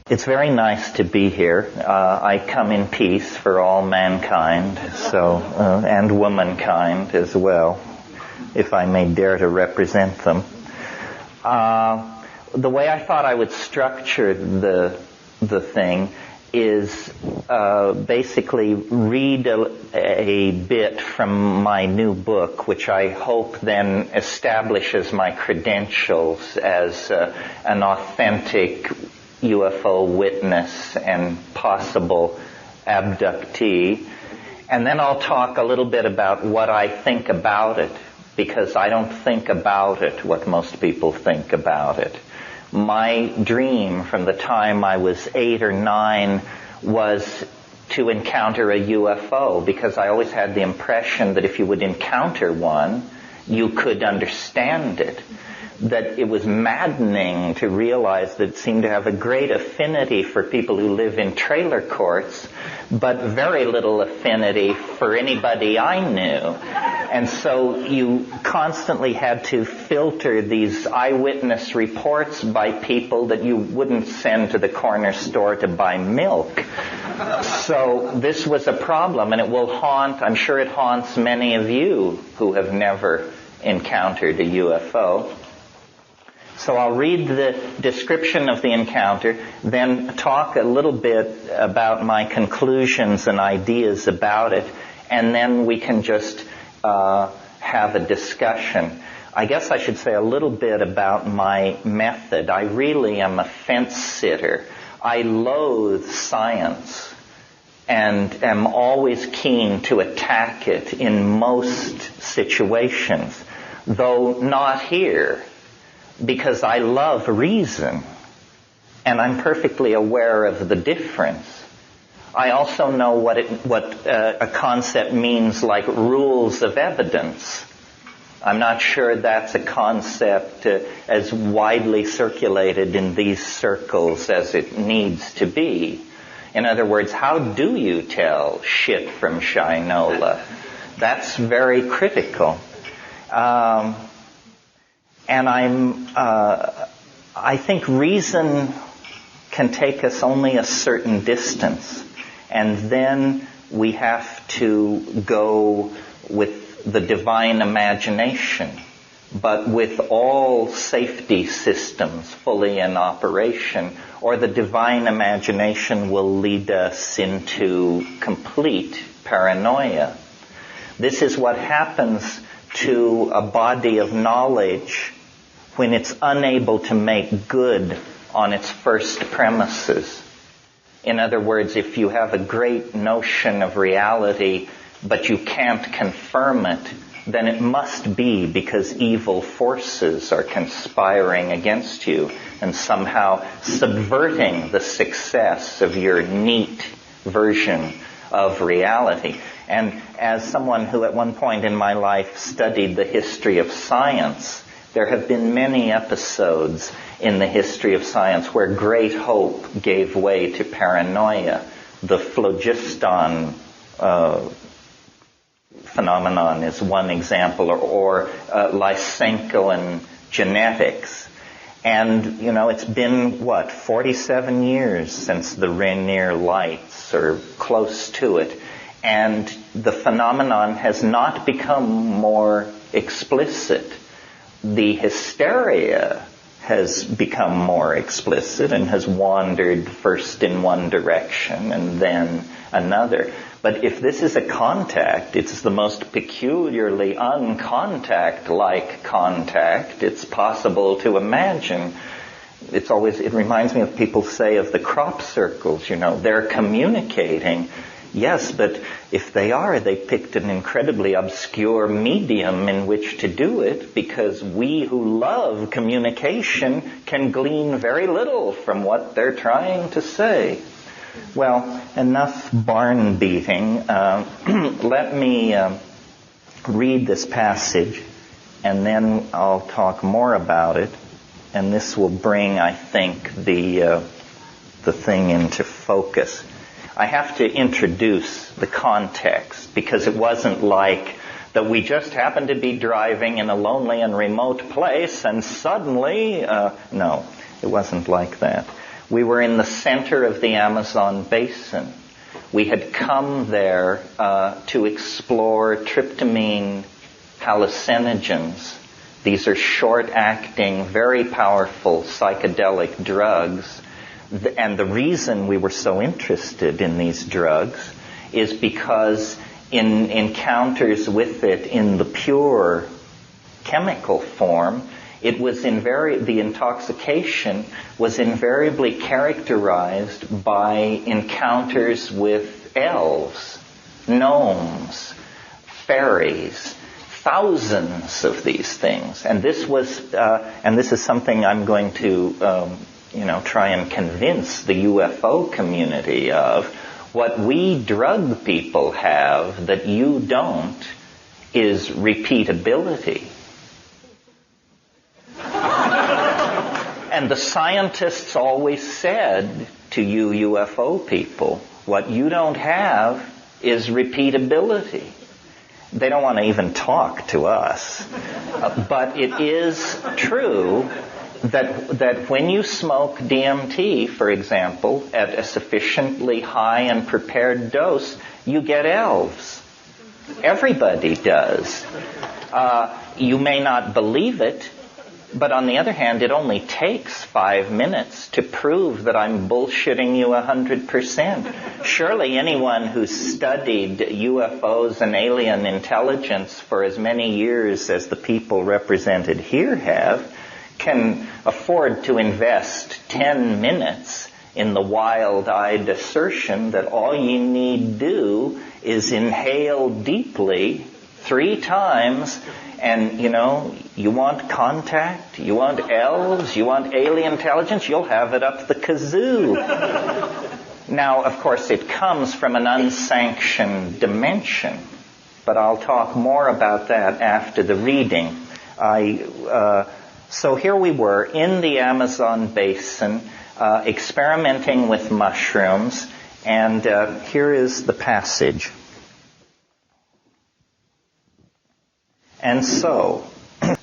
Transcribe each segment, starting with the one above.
It's very nice to be here. I come in peace for all mankind, and womankind as well, if I may dare to represent them. The way I thought I would structure the thing is basically read a bit from my new book, which I hope then establishes my credentials as an authentic UFO witness and possible abductee. And then I'll talk a little bit about what I think about it, because I don't think about it what most people think about it. My dream from the time I was 8 or 9 was to encounter a UFO, because I always had the impression that if you would encounter one, you could understand it. That it was maddening to realize that it seemed to have a great affinity for people who live in trailer courts, but very little affinity for anybody I knew. And so you constantly had to filter these eyewitness reports by people that you wouldn't send to the corner store to buy milk. So this was a problem, and it will haunt, I'm sure it haunts many of you who have never encountered a UFO. So I'll read the description of the encounter, then talk a little bit about my conclusions and ideas about it, and then we can just have a discussion. I guess I should say a little bit about my method. I really am a fence sitter. I loathe science and am always keen to attack it in most situations, though not here, because I love reason, and I'm perfectly aware of the difference. I also know what a concept means like rules of evidence. I'm not sure that's a concept as widely circulated in these circles as it needs to be. In other words, how do you tell shit from shinola? That's very critical. And I think reason can take us only a certain distance. And then we have to go with the divine imagination. But with all safety systems fully in operation, or the divine imagination will lead us into complete paranoia. This is what happens to a body of knowledge when it's unable to make good on its first premises. In other words, if you have a great notion of reality, but you can't confirm it, then it must be because evil forces are conspiring against you and somehow subverting the success of your neat version of reality. And as someone who at one point in my life studied the history of science, there have been many episodes in the history of science where great hope gave way to paranoia. The phlogiston phenomenon is one example, or Lysenko and genetics. And, it's been, 47 years since the Rainier Lights, or close to it. And the phenomenon has not become more explicit. The hysteria has become more explicit and has wandered first in one direction and then another. But if this is a contact, it's the most peculiarly uncontact-like contact it's possible to imagine. It reminds me of people say of the crop circles, they're communicating. Yes, but if they picked an incredibly obscure medium in which to do it, because we who love communication can glean very little from what they're trying to say. Well, enough barn beating. Let me read this passage, and then I'll talk more about it, and this will bring, I think, the thing into focus. I have to introduce the context, because it wasn't like that we just happened to be driving in a lonely and remote place and suddenly, no, it wasn't like that. We were in the center of the Amazon basin. We had come there to explore tryptamine hallucinogens. These are short-acting, very powerful psychedelic drugs. And the reason we were so interested in these drugs is because in encounters with it in the pure chemical form, it was the intoxication was invariably characterized by encounters with elves, gnomes, fairies, thousands of these things. And this is something I'm going to, try and convince the UFO community of. What we drug people have that you don't is repeatability. And the scientists always said to you UFO people, what you don't have is repeatability. They don't want to even talk to us. But it is true that when you smoke DMT, for example, at a sufficiently high and prepared dose, you get elves. Everybody does. You may not believe it, but on the other hand, it only takes 5 minutes to prove that I'm bullshitting you 100%. Surely anyone who's studied UFOs and alien intelligence for as many years as the people represented here have can afford to invest 10 minutes in the wild-eyed assertion that all you need do is inhale deeply 3 times, and, you want contact, you want elves, you want alien intelligence, you'll have it up the kazoo. Now, of course, it comes from an unsanctioned dimension, but I'll talk more about that after the reading. So here we were in the Amazon basin, experimenting with mushrooms, and here is the passage. And so,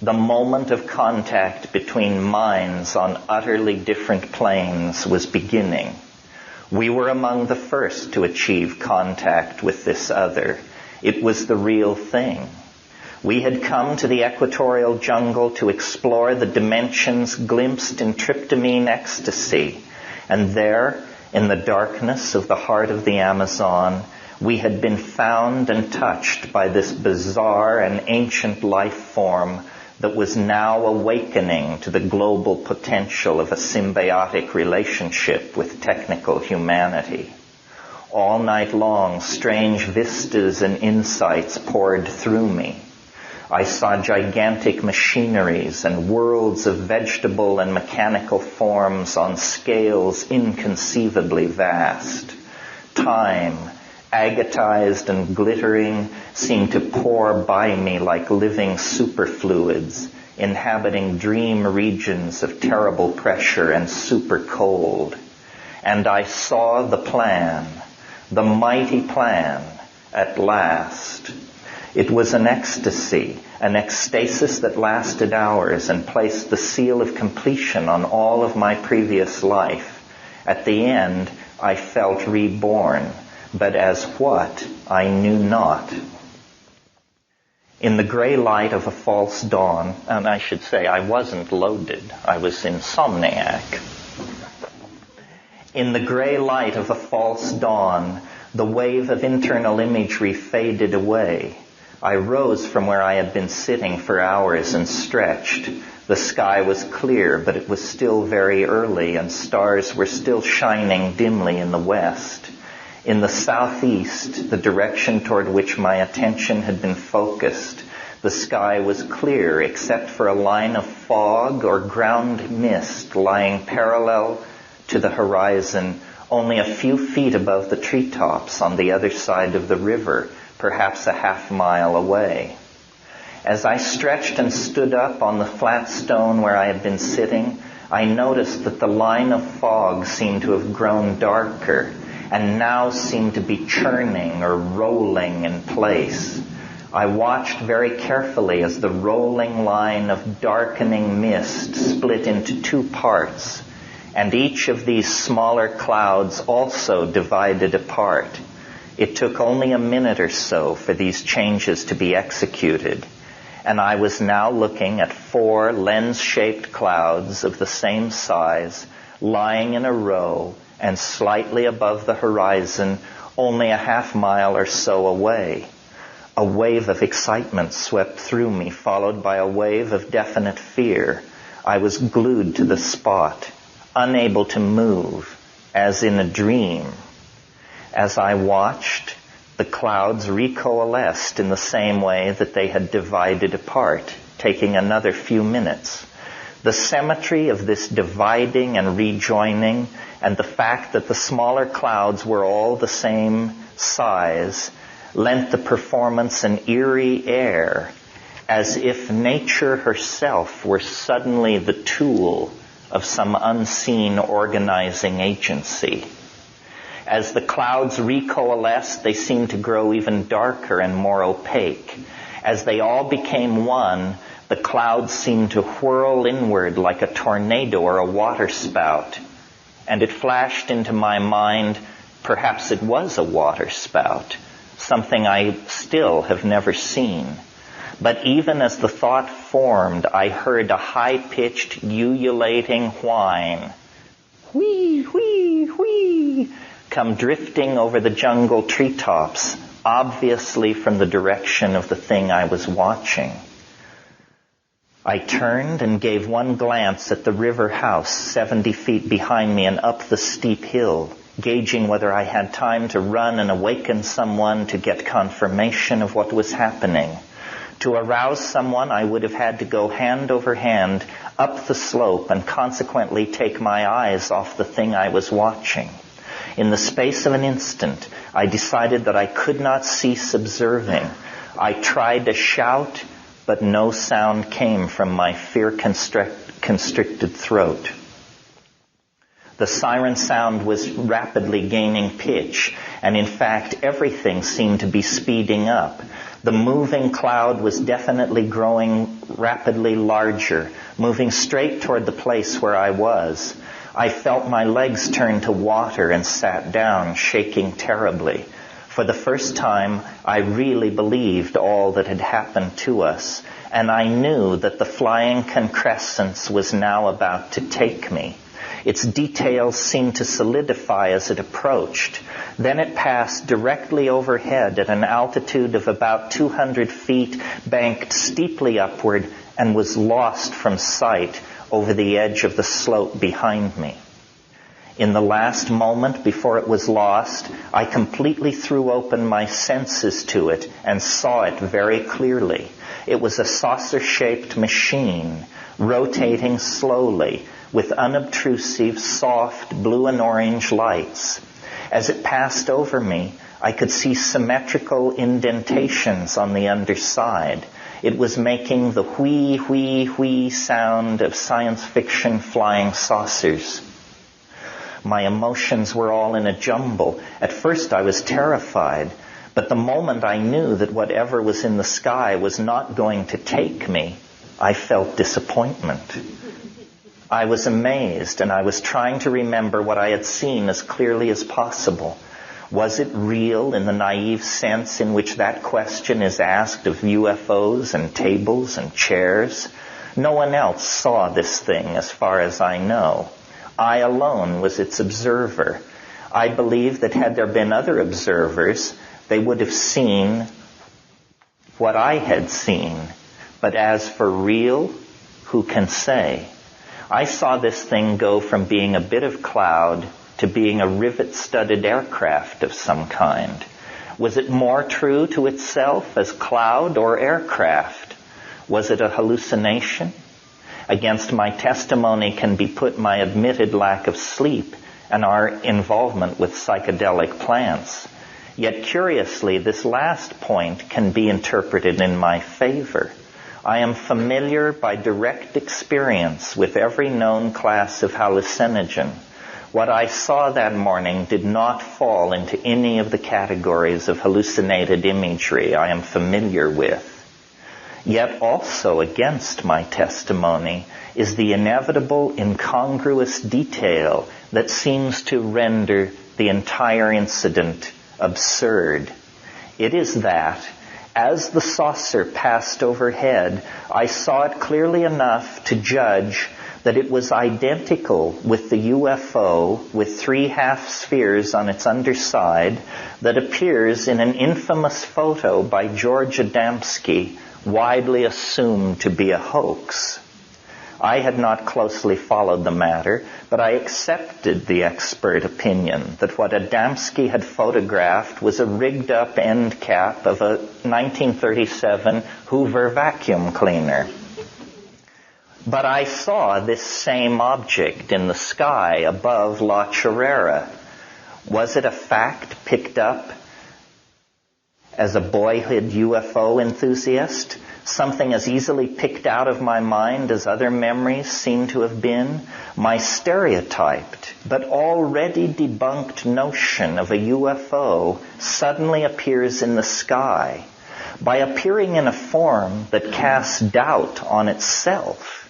the moment of contact between minds on utterly different planes was beginning. We were among the first to achieve contact with this other. It was the real thing. We had come to the equatorial jungle to explore the dimensions glimpsed in tryptamine ecstasy. And there, in the darkness of the heart of the Amazon, we had been found and touched by this bizarre and ancient life form that was now awakening to the global potential of a symbiotic relationship with technical humanity. All night long, strange vistas and insights poured through me. I saw gigantic machineries and worlds of vegetable and mechanical forms on scales inconceivably vast. Time, agatized and glittering, seemed to pour by me like living superfluids, inhabiting dream regions of terrible pressure and super cold. And I saw the plan, the mighty plan, at last. It was an ecstasy, an ecstasis that lasted hours and placed the seal of completion on all of my previous life. At the end, I felt reborn, but as what, I knew not. In the gray light of a false dawn, and I should say I wasn't loaded, I was insomniac. In the gray light of a false dawn, the wave of internal imagery faded away. I rose from where I had been sitting for hours and stretched. The sky was clear, but it was still very early, and stars were still shining dimly in the west. In the southeast, the direction toward which my attention had been focused, the sky was clear except for a line of fog or ground mist lying parallel to the horizon, only a few feet above the treetops on the other side of the river, perhaps a half-mile away. As I stretched and stood up on the flat stone where I had been sitting, I noticed that the line of fog seemed to have grown darker and now seemed to be churning or rolling in place. I watched very carefully as the rolling line of darkening mist split into 2 parts. and each of these smaller clouds also divided apart. It took only a minute or so for these changes to be executed, and I was now looking at 4 lens-shaped clouds of the same size lying in a row and slightly above the horizon, only a half-mile or so away. A wave of excitement swept through me, followed by a wave of definite fear. I was glued to the spot, unable to move, as in a dream. As I watched, the clouds recoalesced in the same way that they had divided apart, taking another few minutes. The symmetry of this dividing and rejoining, and the fact that the smaller clouds were all the same size, lent the performance an eerie air, as if nature herself were suddenly the tool of some unseen organizing agency. As the clouds recoalesced, they seemed to grow even darker and more opaque. As they all became one, the clouds seemed to whirl inward like a tornado or a waterspout. And it flashed into my mind, perhaps it was a waterspout, something I still have never seen. But even as the thought formed, I heard a high-pitched, ululating whine. Whee, whee, whee, come drifting over the jungle treetops, obviously from the direction of the thing I was watching. I turned and gave one glance at the river house 70 feet behind me and up the steep hill, gauging whether I had time to run and awaken someone to get confirmation of what was happening. To arouse someone, I would have had to go hand over hand up the slope and consequently take my eyes off the thing I was watching. In the space of an instant, I decided that I could not cease observing. I tried to shout, but no sound came from my fear-constricted throat. The siren sound was rapidly gaining pitch, and in fact, everything seemed to be speeding up. The moving cloud was definitely growing rapidly larger, moving straight toward the place where I was. I felt my legs turn to water and sat down, shaking terribly. For the first time, I really believed all that had happened to us, and I knew that the flying concrescence was now about to take me. Its details seemed to solidify as it approached. Then it passed directly overhead at an altitude of about 200 feet, banked steeply upward, and was lost from sight over the edge of the slope behind me. In the last moment before it was lost, I completely threw open my senses to it and saw it very clearly. It was a saucer-shaped machine, rotating slowly, with unobtrusive, soft blue and orange lights. As it passed over me, I could see symmetrical indentations on the underside. It was making the whee, whee, whee sound of science fiction flying saucers. My emotions were all in a jumble. At first I was terrified, but the moment I knew that whatever was in the sky was not going to take me, I felt disappointment. I was amazed, and I was trying to remember what I had seen as clearly as possible. Was it real in the naive sense in which that question is asked of UFOs and tables and chairs? No one else saw this thing as far as I know. I alone was its observer. I believe that had there been other observers, they would have seen what I had seen. But as for real, who can say? I saw this thing go from being a bit of cloud to being a rivet-studded aircraft of some kind. Was it more true to itself as cloud or aircraft? Was it a hallucination? Against my testimony can be put my admitted lack of sleep and our involvement with psychedelic plants. Yet curiously, this last point can be interpreted in my favor. I am familiar by direct experience with every known class of hallucinogen. What I saw that morning did not fall into any of the categories of hallucinated imagery I am familiar with. Yet also against my testimony is the inevitable incongruous detail that seems to render the entire incident absurd. It is that, as the saucer passed overhead, I saw it clearly enough to judge that it was identical with the UFO with 3 half-spheres on its underside that appears in an infamous photo by George Adamski, widely assumed to be a hoax. I had not closely followed the matter, but I accepted the expert opinion that what Adamski had photographed was a rigged-up end cap of a 1937 Hoover vacuum cleaner. But I saw this same object in the sky above La Chorrera. Was it a fact picked up as a boyhood UFO enthusiast? Something as easily picked out of my mind as other memories seem to have been? My stereotyped, but already debunked notion of a UFO suddenly appears in the sky. By appearing in a form that casts doubt on itself,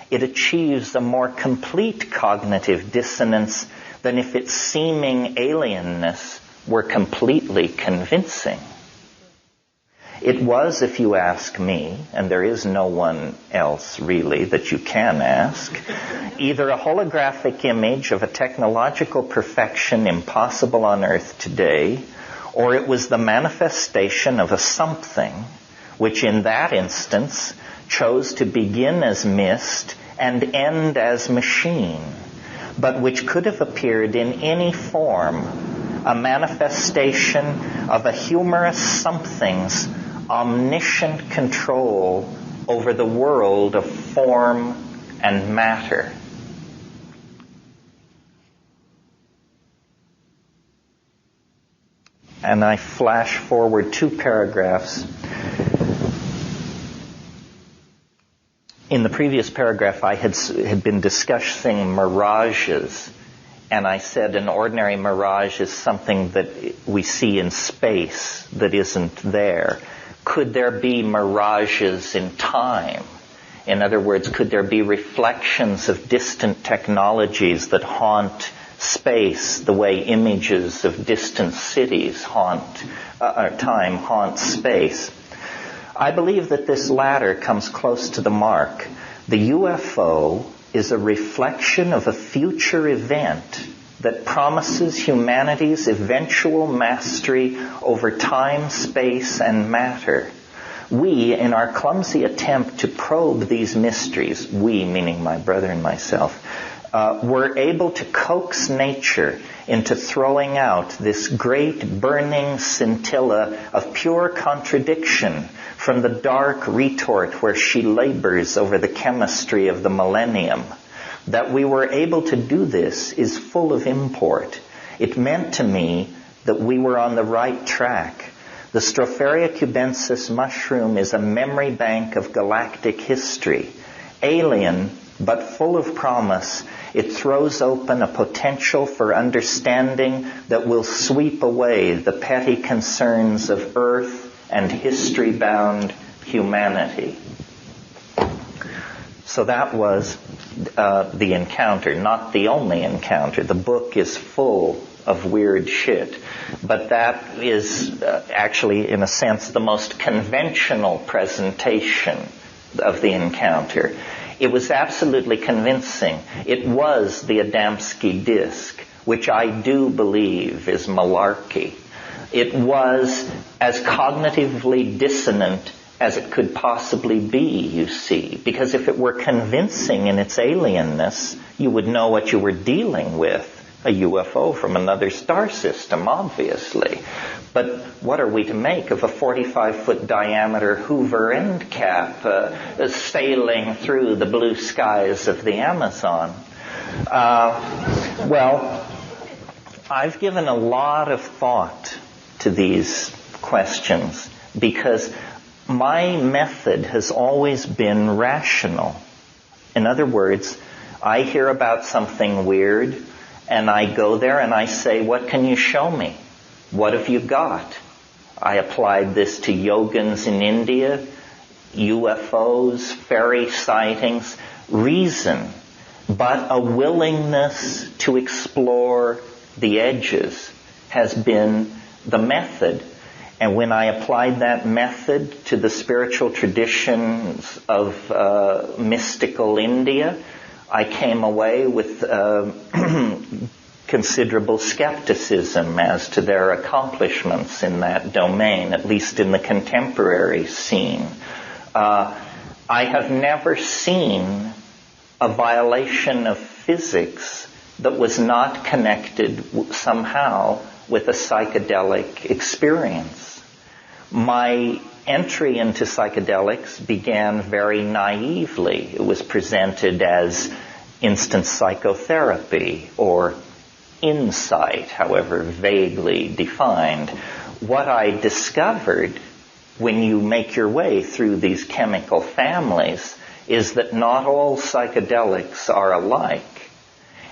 it achieves a more complete cognitive dissonance than if its seeming alienness were completely convincing. It was, if you ask me, and there is no one else really that you can ask, either a holographic image of a technological perfection impossible on Earth today, or it was the manifestation of a something which in that instance chose to begin as mist and end as machine, but which could have appeared in any form, a manifestation of a humorous something's omniscient control over the world of form and matter. And I flash forward 2 paragraphs. In the previous paragraph, I had been discussing mirages, and I said an ordinary mirage is something that we see in space that isn't there. Could there be mirages in time? In other words, could there be reflections of distant technologies that haunt space the way images of distant cities time haunts space? I believe that this latter comes close to the mark. The UFO is a reflection of a future event that promises humanity's eventual mastery over time, space, and matter. We, in our clumsy attempt to probe these mysteries, we, meaning my brother and myself, were able to coax nature into throwing out this great burning scintilla of pure contradiction from the dark retort where she labors over the chemistry of the millennium. That we were able to do this is full of import. It meant to me that we were on the right track. The Stropharia cubensis mushroom is a memory bank of galactic history. Alien, but full of promise, it throws open a potential for understanding that will sweep away the petty concerns of Earth and history-bound humanity. So that was the encounter, not the only encounter. The book is full of weird shit, but that is actually, in a sense, the most conventional presentation of the encounter. It was absolutely convincing. It was the Adamski disc, which I do believe is malarkey. It was as cognitively dissonant as it could possibly be, you see. Because if it were convincing in its alienness, you would know what you were dealing with. A UFO from another star system, obviously. But what are we to make of a 45-foot diameter Hoover end cap sailing through the blue skies of the Amazon? Well, I've given a lot of thought to these questions because my method has always been rational. In other words, I hear about something weird and I go there and I say, what can you show me? What have you got? I applied this to yogins in India UFOs, fairy sightings, reason, but a willingness to explore the edges has been the method. And when I applied that method to the spiritual traditions of mystical India, I came away with considerable skepticism as to their accomplishments in that domain, at least in the contemporary scene. I have never seen a violation of physics that was not connected somehow with a psychedelic experience. My entry into psychedelics began very naively. It was presented as instant psychotherapy or insight, however vaguely defined. What I discovered when you make your way through these chemical families is that not all psychedelics are alike.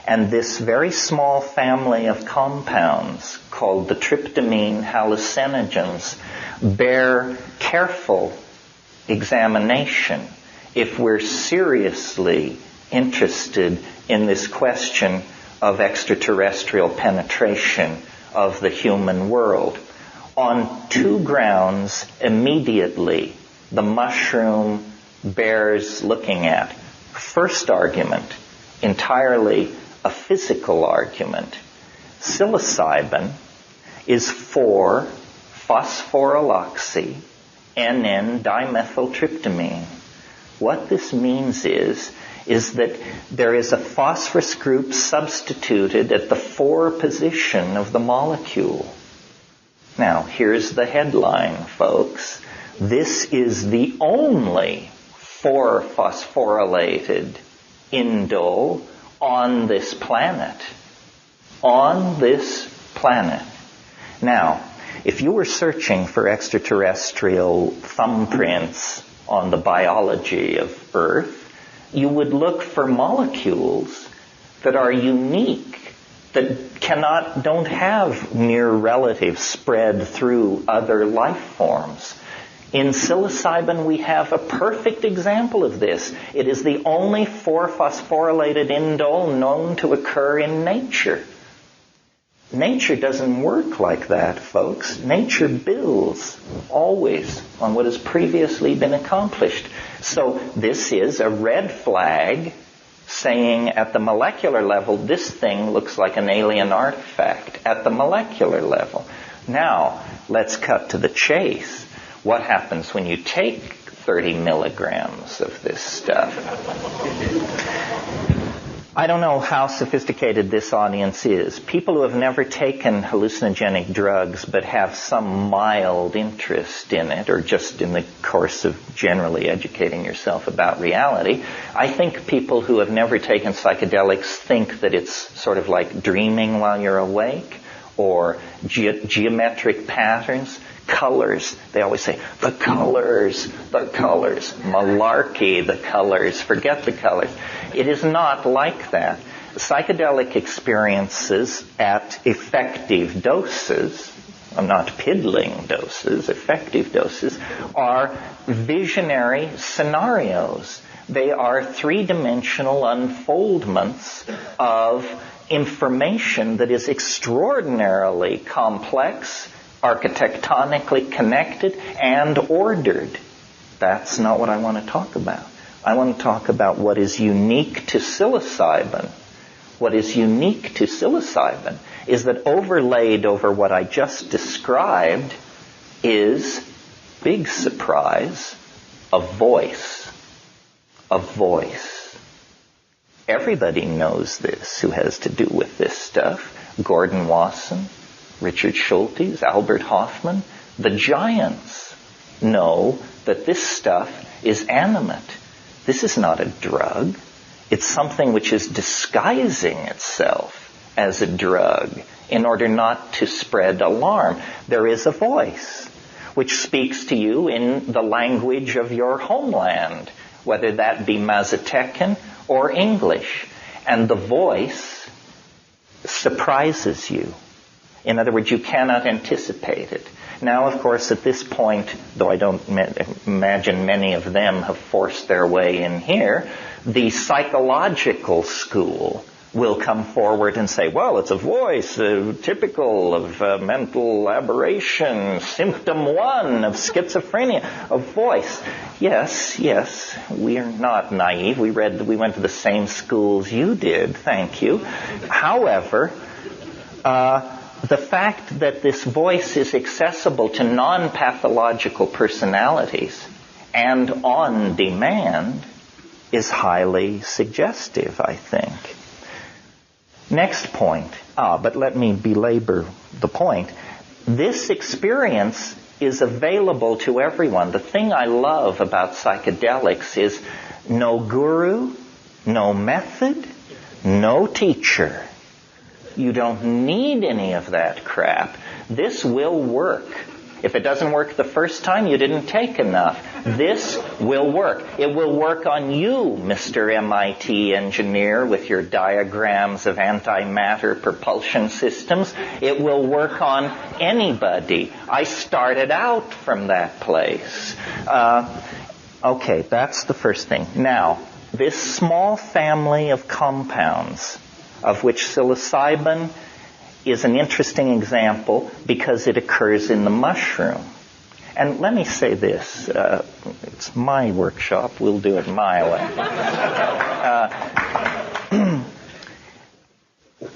And this very small family of compounds called the tryptamine hallucinogens bear careful examination if we're seriously interested in this question of extraterrestrial penetration of the human world. On two grounds, immediately, the mushroom bears looking at. First argument, entirely a physical argument. Psilocybin is 4-phosphoryloxy N,N-dimethyltryptamine. What this means is that there is a phosphorus group substituted at the 4 position of the molecule. Now, here's the headline, folks. This is the only 4-phosphorylated indole on this planet. On this planet. Now, if you were searching for extraterrestrial thumbprints on the biology of Earth, you would look for molecules that are unique, that don't have near relatives spread through other life forms. In psilocybin, we have a perfect example of this. It is the only 4-phosphorylated indole known to occur in nature. Nature doesn't work like that, folks. Nature builds always on what has previously been accomplished. So this is a red flag saying at the molecular level, this thing looks like an alien artifact at the molecular level. Now, let's cut to the chase. What happens when you take 30 milligrams of this stuff? I don't know how sophisticated this audience is. People who have never taken hallucinogenic drugs but have some mild interest in it, or just in the course of generally educating yourself about reality, I think people who have never taken psychedelics think that it's sort of like dreaming while you're awake, or geometric patterns, colors. They always say, the colors, malarkey, the colors, forget the colors. It is not like that. Psychedelic experiences at effective doses, not piddling doses, effective doses, are visionary scenarios. They are three-dimensional unfoldments of information that is extraordinarily complex, architectonically connected, and ordered. That's not what I want to talk about. I want to talk about what is unique to psilocybin. What is unique to psilocybin is that overlaid over what I just described is, big surprise, a voice. A voice. Everybody knows this who has to do with this stuff. Gordon Wasson, Richard Schultes, Albert Hoffman. The giants know that this stuff is animate. This is not a drug. It's something which is disguising itself as a drug in order not to spread alarm. There is a voice which speaks to you in the language of your homeland, whether that be Mazatecan or English. And the voice surprises you. In other words, you cannot anticipate it. Now, of course, at this point, though I don't imagine many of them have forced their way in here, the psychological school will come forward and say, well, it's a voice typical of mental aberration, symptom 1 of schizophrenia, a voice. Yes, we are not naive. We went to the same schools you did, thank you. However, the fact that this voice is accessible to non-pathological personalities and on demand is highly suggestive, I think. Next point, but let me belabor the point. This experience is available to everyone. The thing I love about psychedelics is no guru, no method, no teacher. You don't need any of that crap. This will work. If it doesn't work the first time, you didn't take enough. This will work. It will work on you, Mr. MIT engineer, with your diagrams of antimatter propulsion systems. It will work on anybody. I started out from that place. Okay, that's the first thing. Now, this small family of compounds, of which psilocybin is an interesting example because it occurs in the mushroom. And let me say this, it's my workshop, we'll do it my way.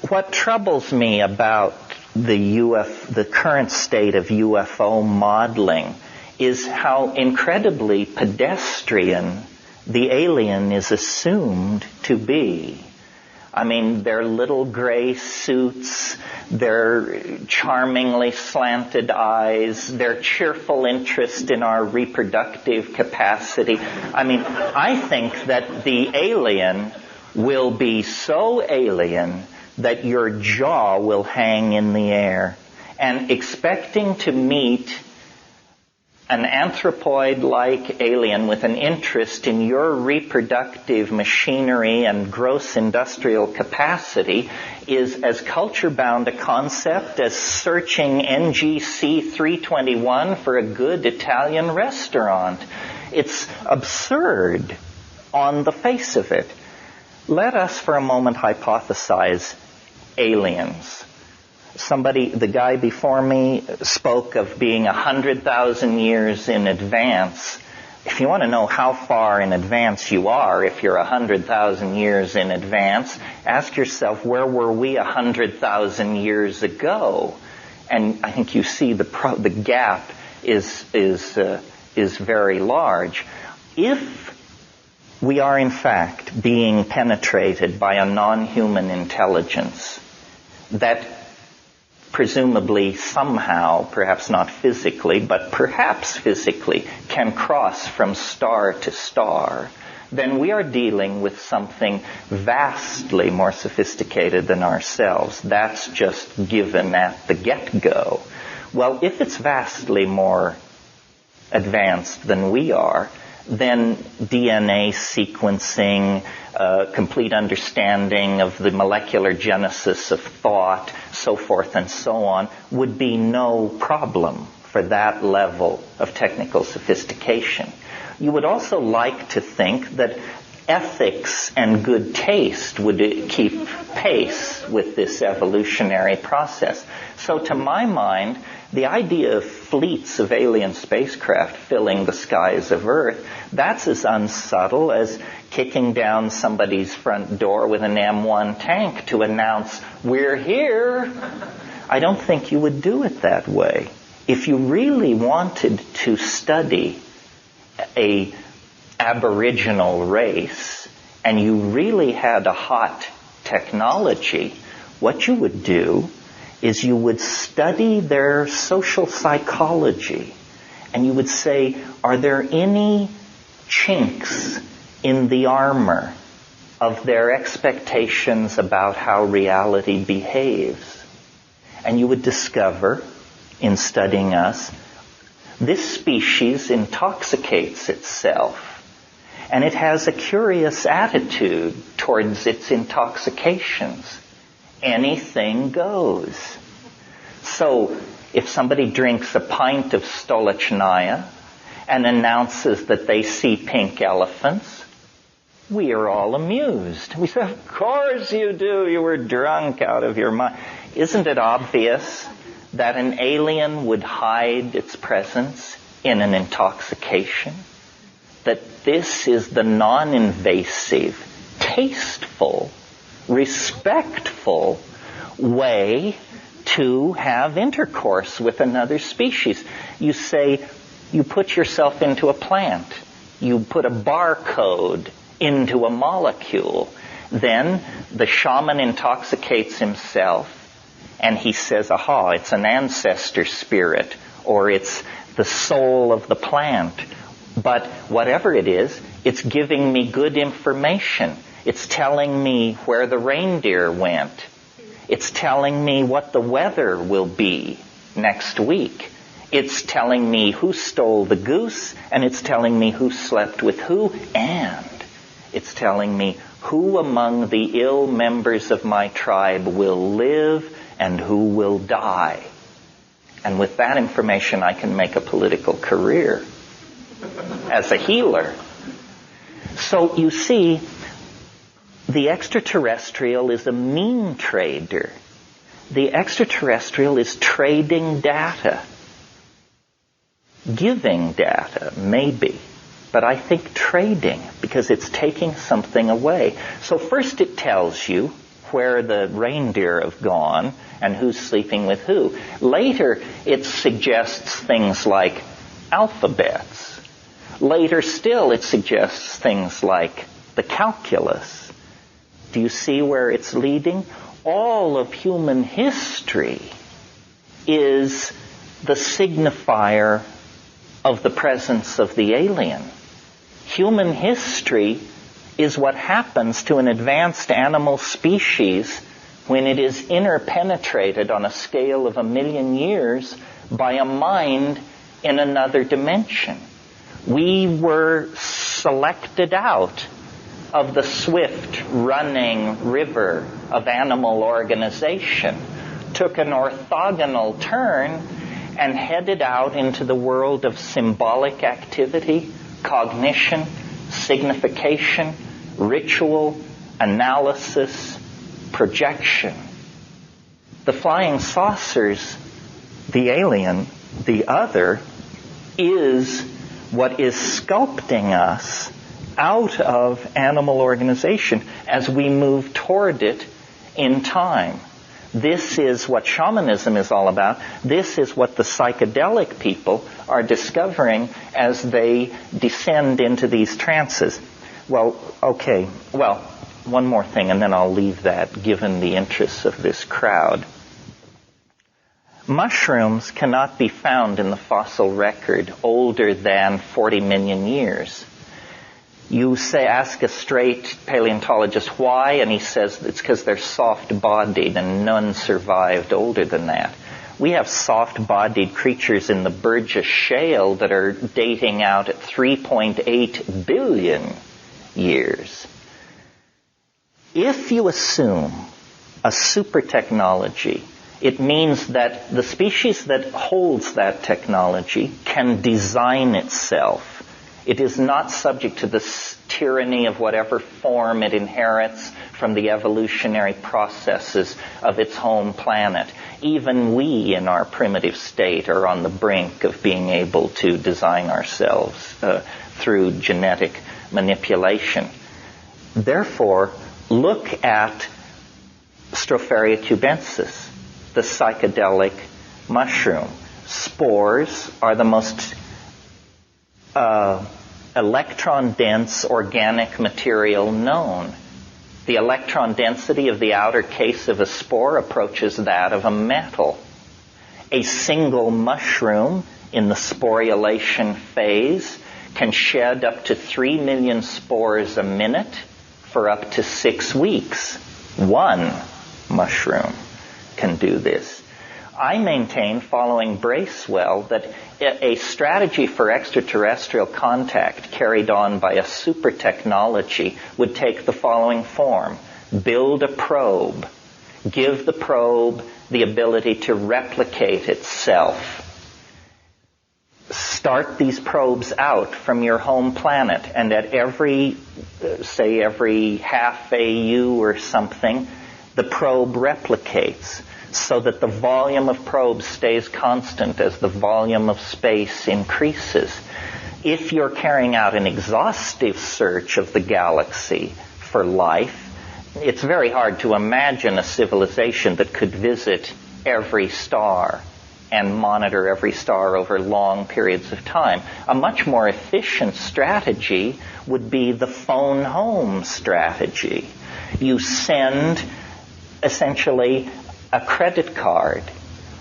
What troubles me about the current state of UFO modeling is how incredibly pedestrian the alien is assumed to be. I mean, their little gray suits, their charmingly slanted eyes, their cheerful interest in our reproductive capacity. I mean, I think that the alien will be so alien that your jaw will hang in the air. And expecting to meet an anthropoid-like alien with an interest in your reproductive machinery and gross industrial capacity is as culture-bound a concept as searching NGC 321 for a good Italian restaurant. It's absurd on the face of it. Let us for a moment hypothesize aliens. The guy before me spoke of being 100,000 years in advance. If you want to know how far in advance you are, if you're 100,000 years in advance, ask yourself, where were we 100,000 years ago? And I think you see the gap is very large. If we are in fact being penetrated by a non-human intelligence that presumably somehow, perhaps not physically, but perhaps physically, can cross from star to star, then we are dealing with something vastly more sophisticated than ourselves. That's just given at the get-go. Well, if it's vastly more advanced than we are, then DNA sequencing, complete understanding of the molecular genesis of thought, so forth and so on, would be no problem for that level of technical sophistication. You would also like to think that ethics and good taste would keep pace with this evolutionary process. So to my mind, the idea of fleets of alien spacecraft filling the skies of Earth, that's as unsubtle as kicking down somebody's front door with an M1 tank to announce, "We're here." I don't think you would do it that way. If you really wanted to study a aboriginal race and you really had a hot technology, what you would do is you would study their social psychology and you would say, are there any chinks in the armor of their expectations about how reality behaves? And you would discover, in studying us, this species intoxicates itself. And it has a curious attitude towards its intoxications. Anything goes. So, If somebody drinks a pint of Stolichnaya and announces that they see pink elephants, we are all amused. We say, of course you do. You were drunk out of your mind. Isn't it obvious that an alien would hide its presence in an intoxication? That this is the non-invasive, tasteful, respectful way to have intercourse with another species. You say, you put yourself into a plant. You put a barcode into a molecule. Then the shaman intoxicates himself and he says, aha, it's an ancestor spirit, or it's the soul of the plant. But whatever it is, it's giving me good information. It's telling me where the reindeer went. It's telling me what the weather will be next week. It's telling me who stole the goose, and it's telling me who slept with who, and it's telling me who among the ill members of my tribe will live and who will die. And with that information, I can make a political career as a healer. So you see, the extraterrestrial is a mean trader. The extraterrestrial is trading data. Giving data, maybe. But I think trading, because it's taking something away. So first it tells you where the reindeer have gone and who's sleeping with who. Later it suggests things like alphabets. Later still it suggests things like the calculus. Do you see where it's leading? All of human history is the signifier of the presence of the alien. Human history is what happens to an advanced animal species when it is interpenetrated on a scale of 1,000,000 years by a mind in another dimension. We were selected out of the swift running river of animal organization, took an orthogonal turn, and headed out into the world of symbolic activity, cognition, signification, ritual, analysis, projection. The flying saucers, the alien, the other, is what is sculpting us out of animal organization as we move toward it in time. This is what shamanism is all about. This is what the psychedelic people are discovering as they descend into these trances. Well, okay. Well, one more thing, and then I'll leave that, given the interests of this crowd. Mushrooms cannot be found in the fossil record older than 40 million years. You say, ask a straight paleontologist why, and he says it's because they're soft-bodied and none survived older than that. We have soft-bodied creatures in the Burgess Shale that are dating out at 3.8 billion years. If you assume a super technology, it means that the species that holds that technology can design itself. It is not subject to the tyranny of whatever form it inherits from the evolutionary processes of its home planet. Even we, in our primitive state, are on the brink of being able to design ourselves through genetic manipulation. Therefore, look at Stropharia cubensis, the psychedelic mushroom. Spores are the most electron-dense organic material known. The electron density of the outer case of a spore approaches that of a metal. A single mushroom in the sporulation phase can shed up to 3 million spores a minute for up to 6 weeks. One mushroom can do this. I maintain, following Bracewell, that a strategy for extraterrestrial contact carried on by a super technology would take the following form. Build a probe. Give the probe the ability to replicate itself. Start these probes out from your home planet, and at every half AU or something, the probe replicates so that the volume of probes stays constant as the volume of space increases. If you're carrying out an exhaustive search of the galaxy for life, it's very hard to imagine a civilization that could visit every star and monitor every star over long periods of time. A much more efficient strategy would be the phone home strategy. You send essentially a credit card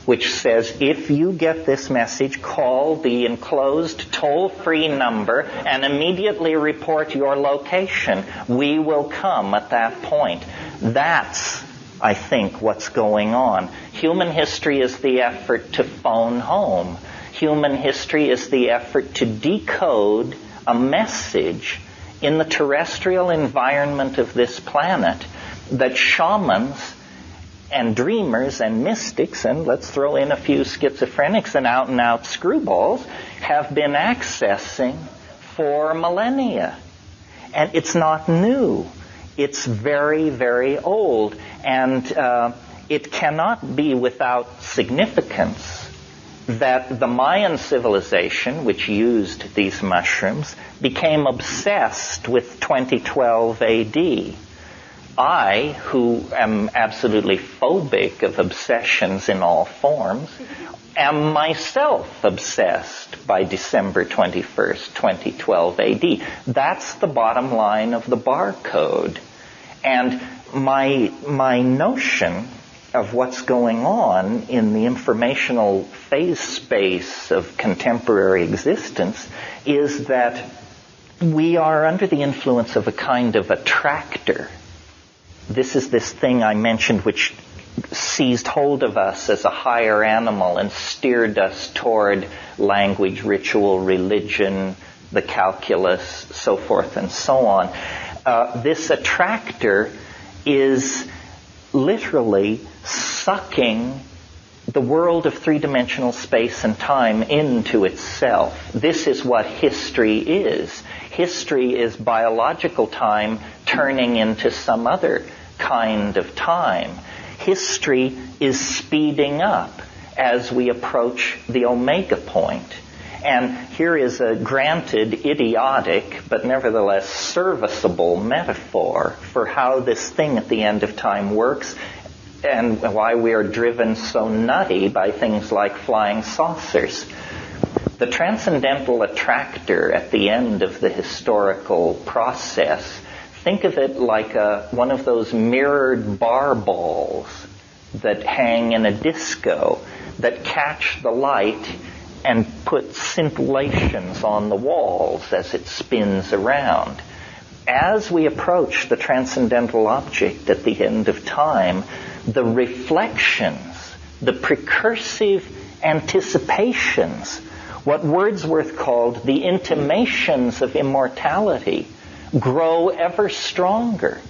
which says, if you get this message, call the enclosed toll-free number and immediately report your location. We will come at that point. That's, I think, what's going on. Human history is the effort to phone home. Human history is the effort to decode a message in the terrestrial environment of this planet that shamans and dreamers and mystics, and let's throw in a few schizophrenics and out-and-out screwballs, have been accessing for millennia. And it's not new. It's very, very old. And it cannot be without significance that the Mayan civilization, which used these mushrooms, became obsessed with 2012 AD. I, who am absolutely phobic of obsessions in all forms, am myself obsessed by December 21st, 2012 AD. That's the bottom line of the barcode. And my notion of what's going on in the informational phase space of contemporary existence is that we are under the influence of a kind of attractor. This is this thing I mentioned which seized hold of us as a higher animal and steered us toward language, ritual, religion, the calculus, so forth and so on. This attractor is literally sucking the world of three-dimensional space and time into itself. This is what history is. History is biological time turning into some other kind of time. History is speeding up as we approach the omega point. And here is a granted idiotic, but nevertheless serviceable metaphor for how this thing at the end of time works and why we are driven so nutty by things like flying saucers. The transcendental attractor at the end of the historical process, think of it like one of those mirrored bar balls that hang in a disco that catch the light and put scintillations on the walls as it spins around. As we approach the transcendental object at the end of time, the reflections, the precursive anticipations, what Wordsworth called the intimations of immortality, grow ever stronger.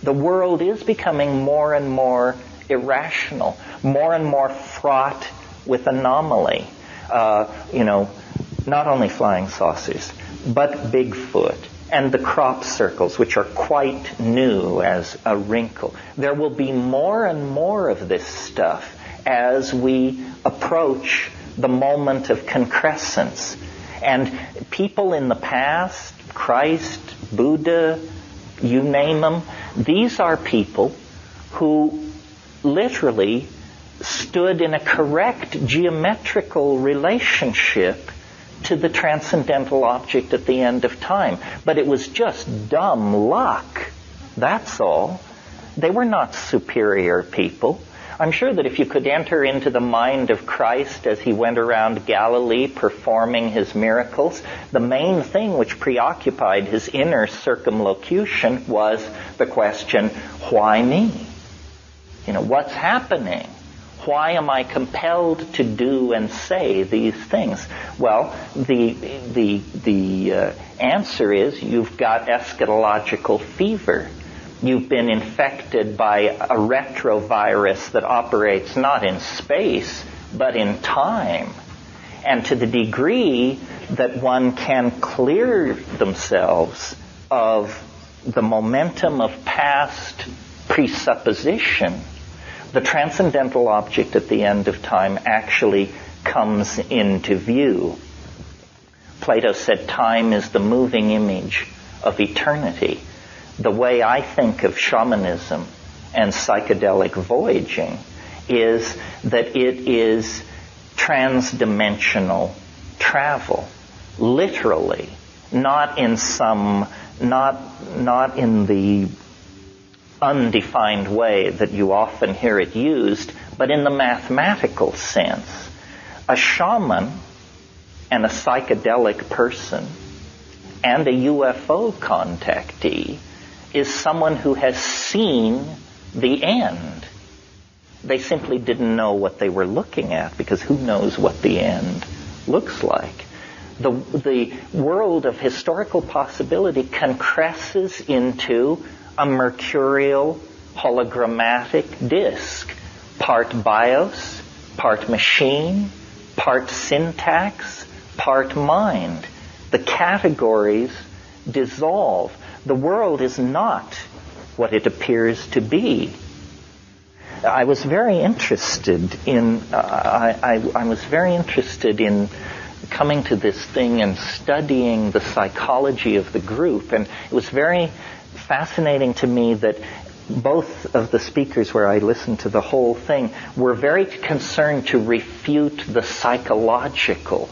The world is becoming more and more irrational, more and more fraught with anomaly. Not only flying saucers, but Bigfoot and the crop circles, which are quite new as a wrinkle. There will be more and more of this stuff as we approach the moment of concrescence. And people in the past, Christ, Buddha, you name them, these are people who literally stood in a correct geometrical relationship to the transcendental object at the end of time. But it was just dumb luck. That's all. They were not superior people. I'm sure that if you could enter into the mind of Christ as he went around Galilee performing his miracles, the main thing which preoccupied his inner circumlocution was the question, why me? What's happening? Why am I compelled to do and say these things? Well, the answer is you've got eschatological fever. you've been infected by a retrovirus that operates not in space, but in time. And to the degree that one can clear themselves of the momentum of past presupposition, the transcendental object at the end of time actually comes into view. Plato said time is the moving image of eternity. The way I think of shamanism and psychedelic voyaging is that it is transdimensional travel, literally, not in the undefined way that you often hear it used, but in the mathematical sense. A shaman and a psychedelic person and a UFO contactee is someone who has seen the end. They simply didn't know what they were looking at, because who knows what the end looks like. The world of historical possibility concresses into a mercurial hologrammatic disk, part bios, part machine, part syntax, part mind. The categories dissolve. The world is not what it appears to be. I was very interested in coming to this thing and studying the psychology of the group, and it was very fascinating to me that both of the speakers, where I listened to the whole thing, were very concerned to refute the psychological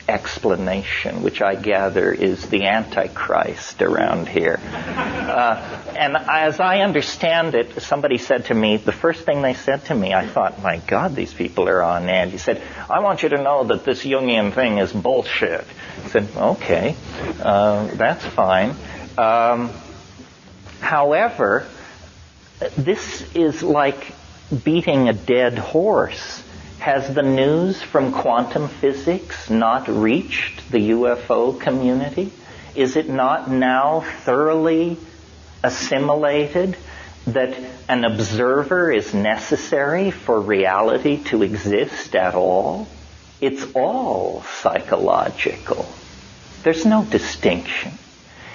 explanation, which I gather is the Antichrist around here. And as I understand it, somebody said to me, the first thing they said to me, I thought, my God, these people are on edge. He said, I want you to know that this Jungian thing is bullshit. I said, okay, that's fine. However, this is like beating a dead horse. Has the news from quantum physics not reached the UFO community? Is it not now thoroughly assimilated that an observer is necessary for reality to exist at all? It's all psychological. There's no distinction.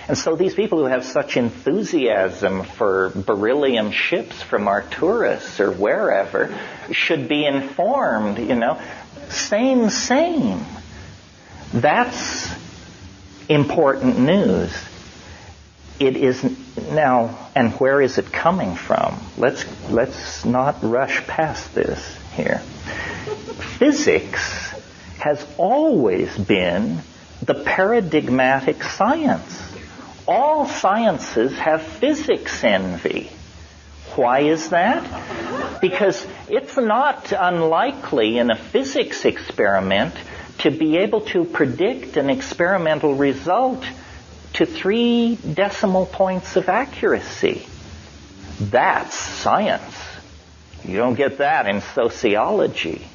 And so these people who have such enthusiasm for beryllium ships from Arcturus or wherever should be informed, same. That's important news. It is now, and where is it coming from? Let's not rush past this here. Physics has always been the paradigmatic science. All sciences have physics envy. Why is that? Because it's not unlikely in a physics experiment to be able to predict an experimental result to 3 decimal points of accuracy. That's science. You don't get that in sociology.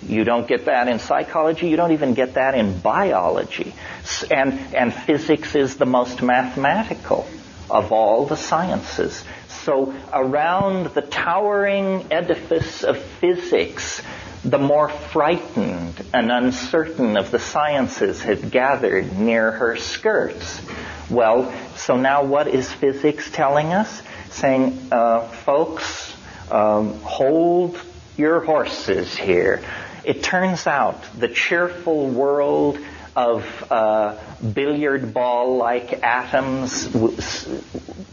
You don't get that in psychology. You don't even get that in biology. And physics is the most mathematical of all the sciences. So around the towering edifice of physics, the more frightened and uncertain of the sciences had gathered near her skirts. Well, so now what is physics telling us? Saying, folks, hold your horses here. It turns out the cheerful world of billiard ball-like atoms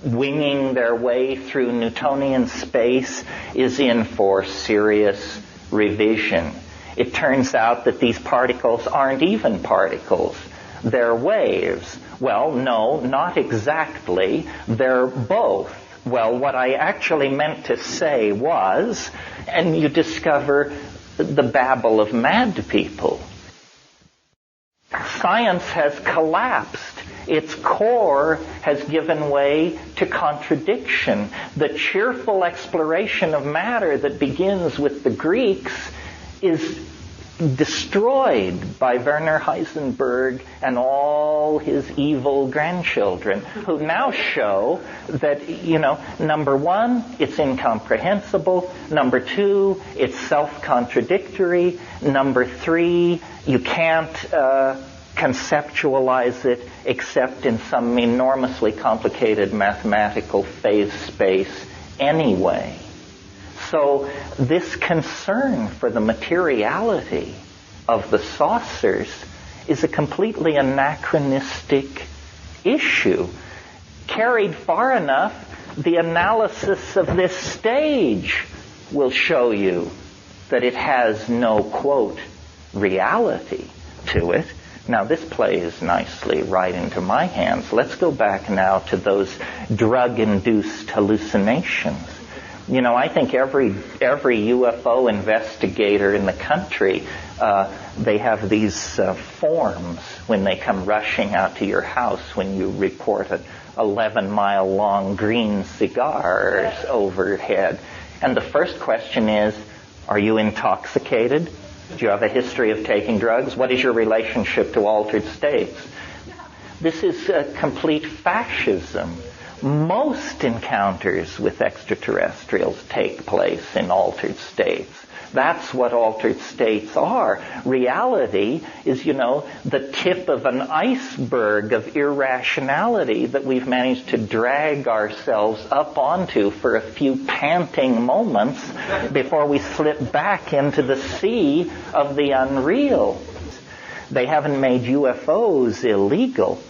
winging their way through Newtonian space is in for serious revision. It turns out that these particles aren't even particles. They're waves. Well, no, not exactly. They're both. Well, what I actually meant to say was, and you discover the babble of mad people. Science has collapsed. Its core has given way to contradiction. The cheerful exploration of matter that begins with the Greeks is destroyed by Werner Heisenberg and all his evil grandchildren, who now show that, number one, it's incomprehensible. Number two, it's self-contradictory. Number three, you can't conceptualize it except in some enormously complicated mathematical phase space anyway. So this concern for the materiality of the saucers is a completely anachronistic issue. Carried far enough, the analysis of this stage will show you that it has no, quote, reality to it. Now, this plays nicely right into my hands. Let's go back now to those drug-induced hallucinations. I think every UFO investigator in the country, they have these forms when they come rushing out to your house when you report an 11-mile-long green cigars overhead. And the first question is, are you intoxicated? Do you have a history of taking drugs? What is your relationship to altered states? This is complete fascism. Most encounters with extraterrestrials take place in altered states. That's what altered states are. Reality is, the tip of an iceberg of irrationality that we've managed to drag ourselves up onto for a few panting moments before we slip back into the sea of the unreal. They haven't made UFOs illegal,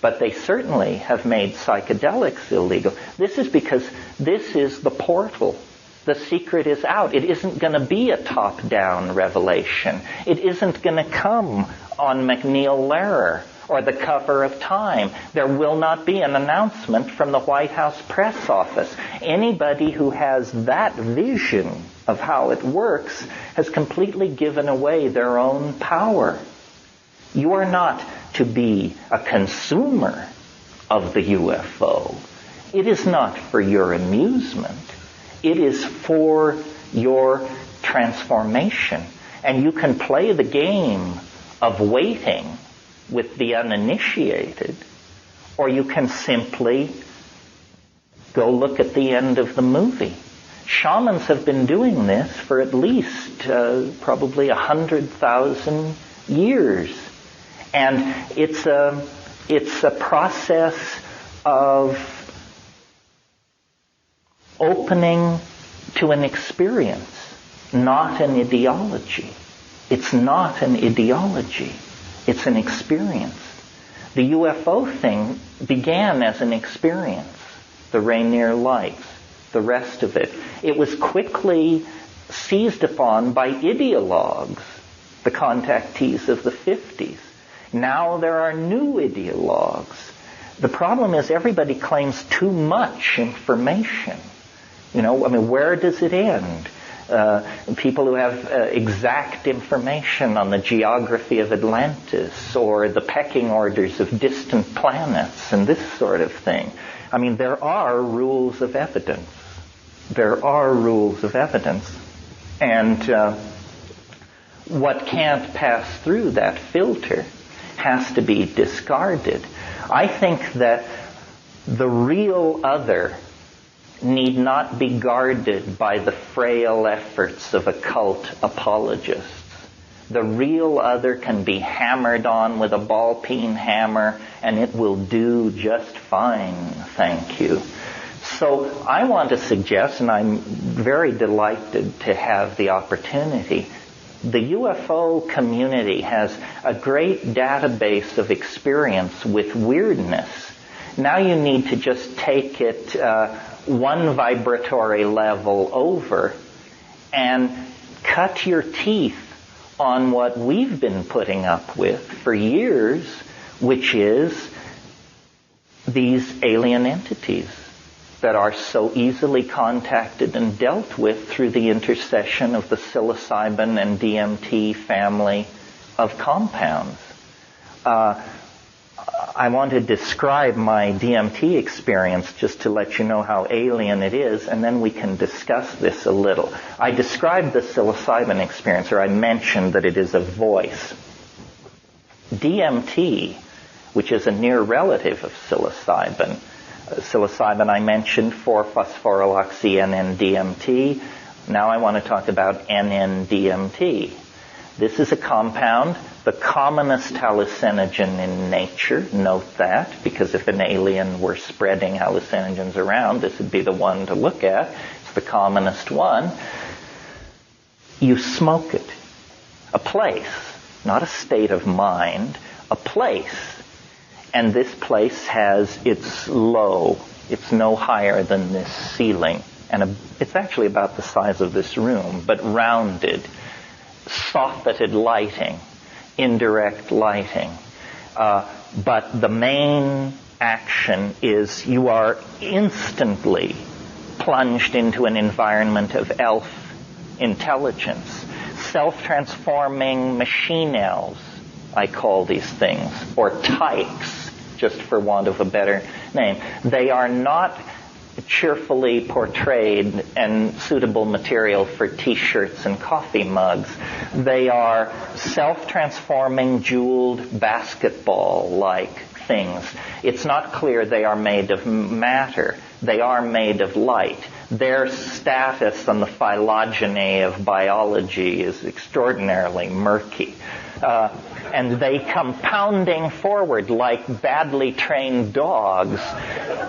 but they certainly have made psychedelics illegal. This is because this is the portal. The secret is out. It isn't going to be a top-down revelation. It isn't going to come on McNeil Lehrer or the cover of Time. There will not be an announcement from the White House press office. Anybody who has that vision of how it works has completely given away their own power. You are not to be a consumer of the UFO. It is not for your amusement. It is for your transformation. And you can play the game of waiting with the uninitiated, or you can simply go look at the end of the movie. Shamans have been doing this for at least probably 100,000 years. And it's a process of opening to an experience, not an ideology. It's not an ideology. It's an experience. The UFO thing began as an experience. The Rainier Lights, the rest of it. It was quickly seized upon by ideologues, the contactees of the 50s. Now there are new ideologues. The problem is everybody claims too much information. Where does it end? People who have exact information on the geography of Atlantis or the pecking orders of distant planets and this sort of thing. There are rules of evidence. There are rules of evidence. And what can't pass through that filter has to be discarded. I think that the real other need not be guarded by the frail efforts of occult apologists. The real other can be hammered on with a ball-peen hammer, and it will do just fine, thank you. So I want to suggest, and I'm very delighted to have the opportunity, the UFO community has a great database of experience with weirdness. Now you need to just take it one vibratory level over and cut your teeth on what we've been putting up with for years, which is these alien entities that are so easily contacted and dealt with through the intercession of the psilocybin and DMT family of compounds. I want to describe my DMT experience just to let you know how alien it is, and then we can discuss this a little. I described the psilocybin experience, or I mentioned that it is a voice. DMT, which is a near relative of psilocybin. Psilocybin I mentioned, 4-phosphoryloxy-NN-DMT. Now I want to talk about NN-DMT. This is a compound, the commonest hallucinogen in nature. Note that, because if an alien were spreading hallucinogens around, this would be the one to look at. It's the commonest one. You smoke it. A place, not a state of mind, a place. And this place has its low. It's no higher than this ceiling. And it's actually about the size of this room, but rounded, soffitted lighting, indirect lighting. But the main action is you are instantly plunged into an environment of elf intelligence. Self-transforming machine elves, I call these things, or tykes, just for want of a better name. They are not cheerfully portrayed and suitable material for T-shirts and coffee mugs. They are self-transforming, jeweled basketball-like things. It's not clear they are made of matter. They are made of light. Their status on the phylogeny of biology is extraordinarily murky. And they come pounding forward like badly trained dogs,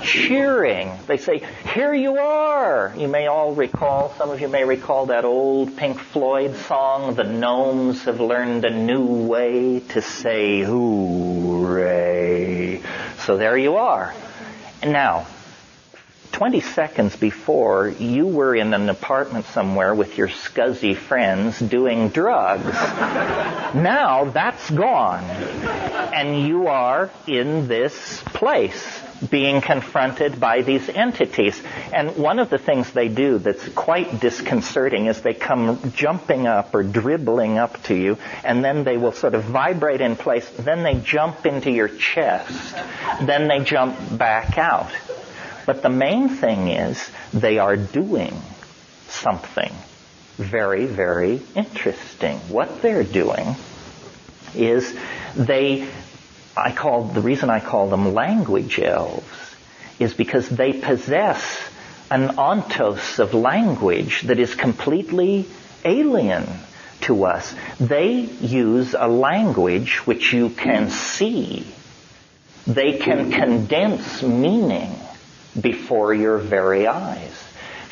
cheering. They say, "Here you are!" You may all recall, some of you may recall that old Pink Floyd song, "The Gnomes Have Learned a New Way to Say Hooray." So there you are. Now, 20 seconds before, you were in an apartment somewhere with your scuzzy friends doing drugs. Now that's gone. And you are in this place being confronted by these entities. And one of the things they do that's quite disconcerting is they come jumping up or dribbling up to you, and then they will sort of vibrate in place, then they jump into your chest, then they jump back out. But the main thing is they are doing something very, very interesting. What they're doing is the reason I call them language elves is because they possess an ontos of language that is completely alien to us. They use a language which you can see. They can condense meaning before your very eyes.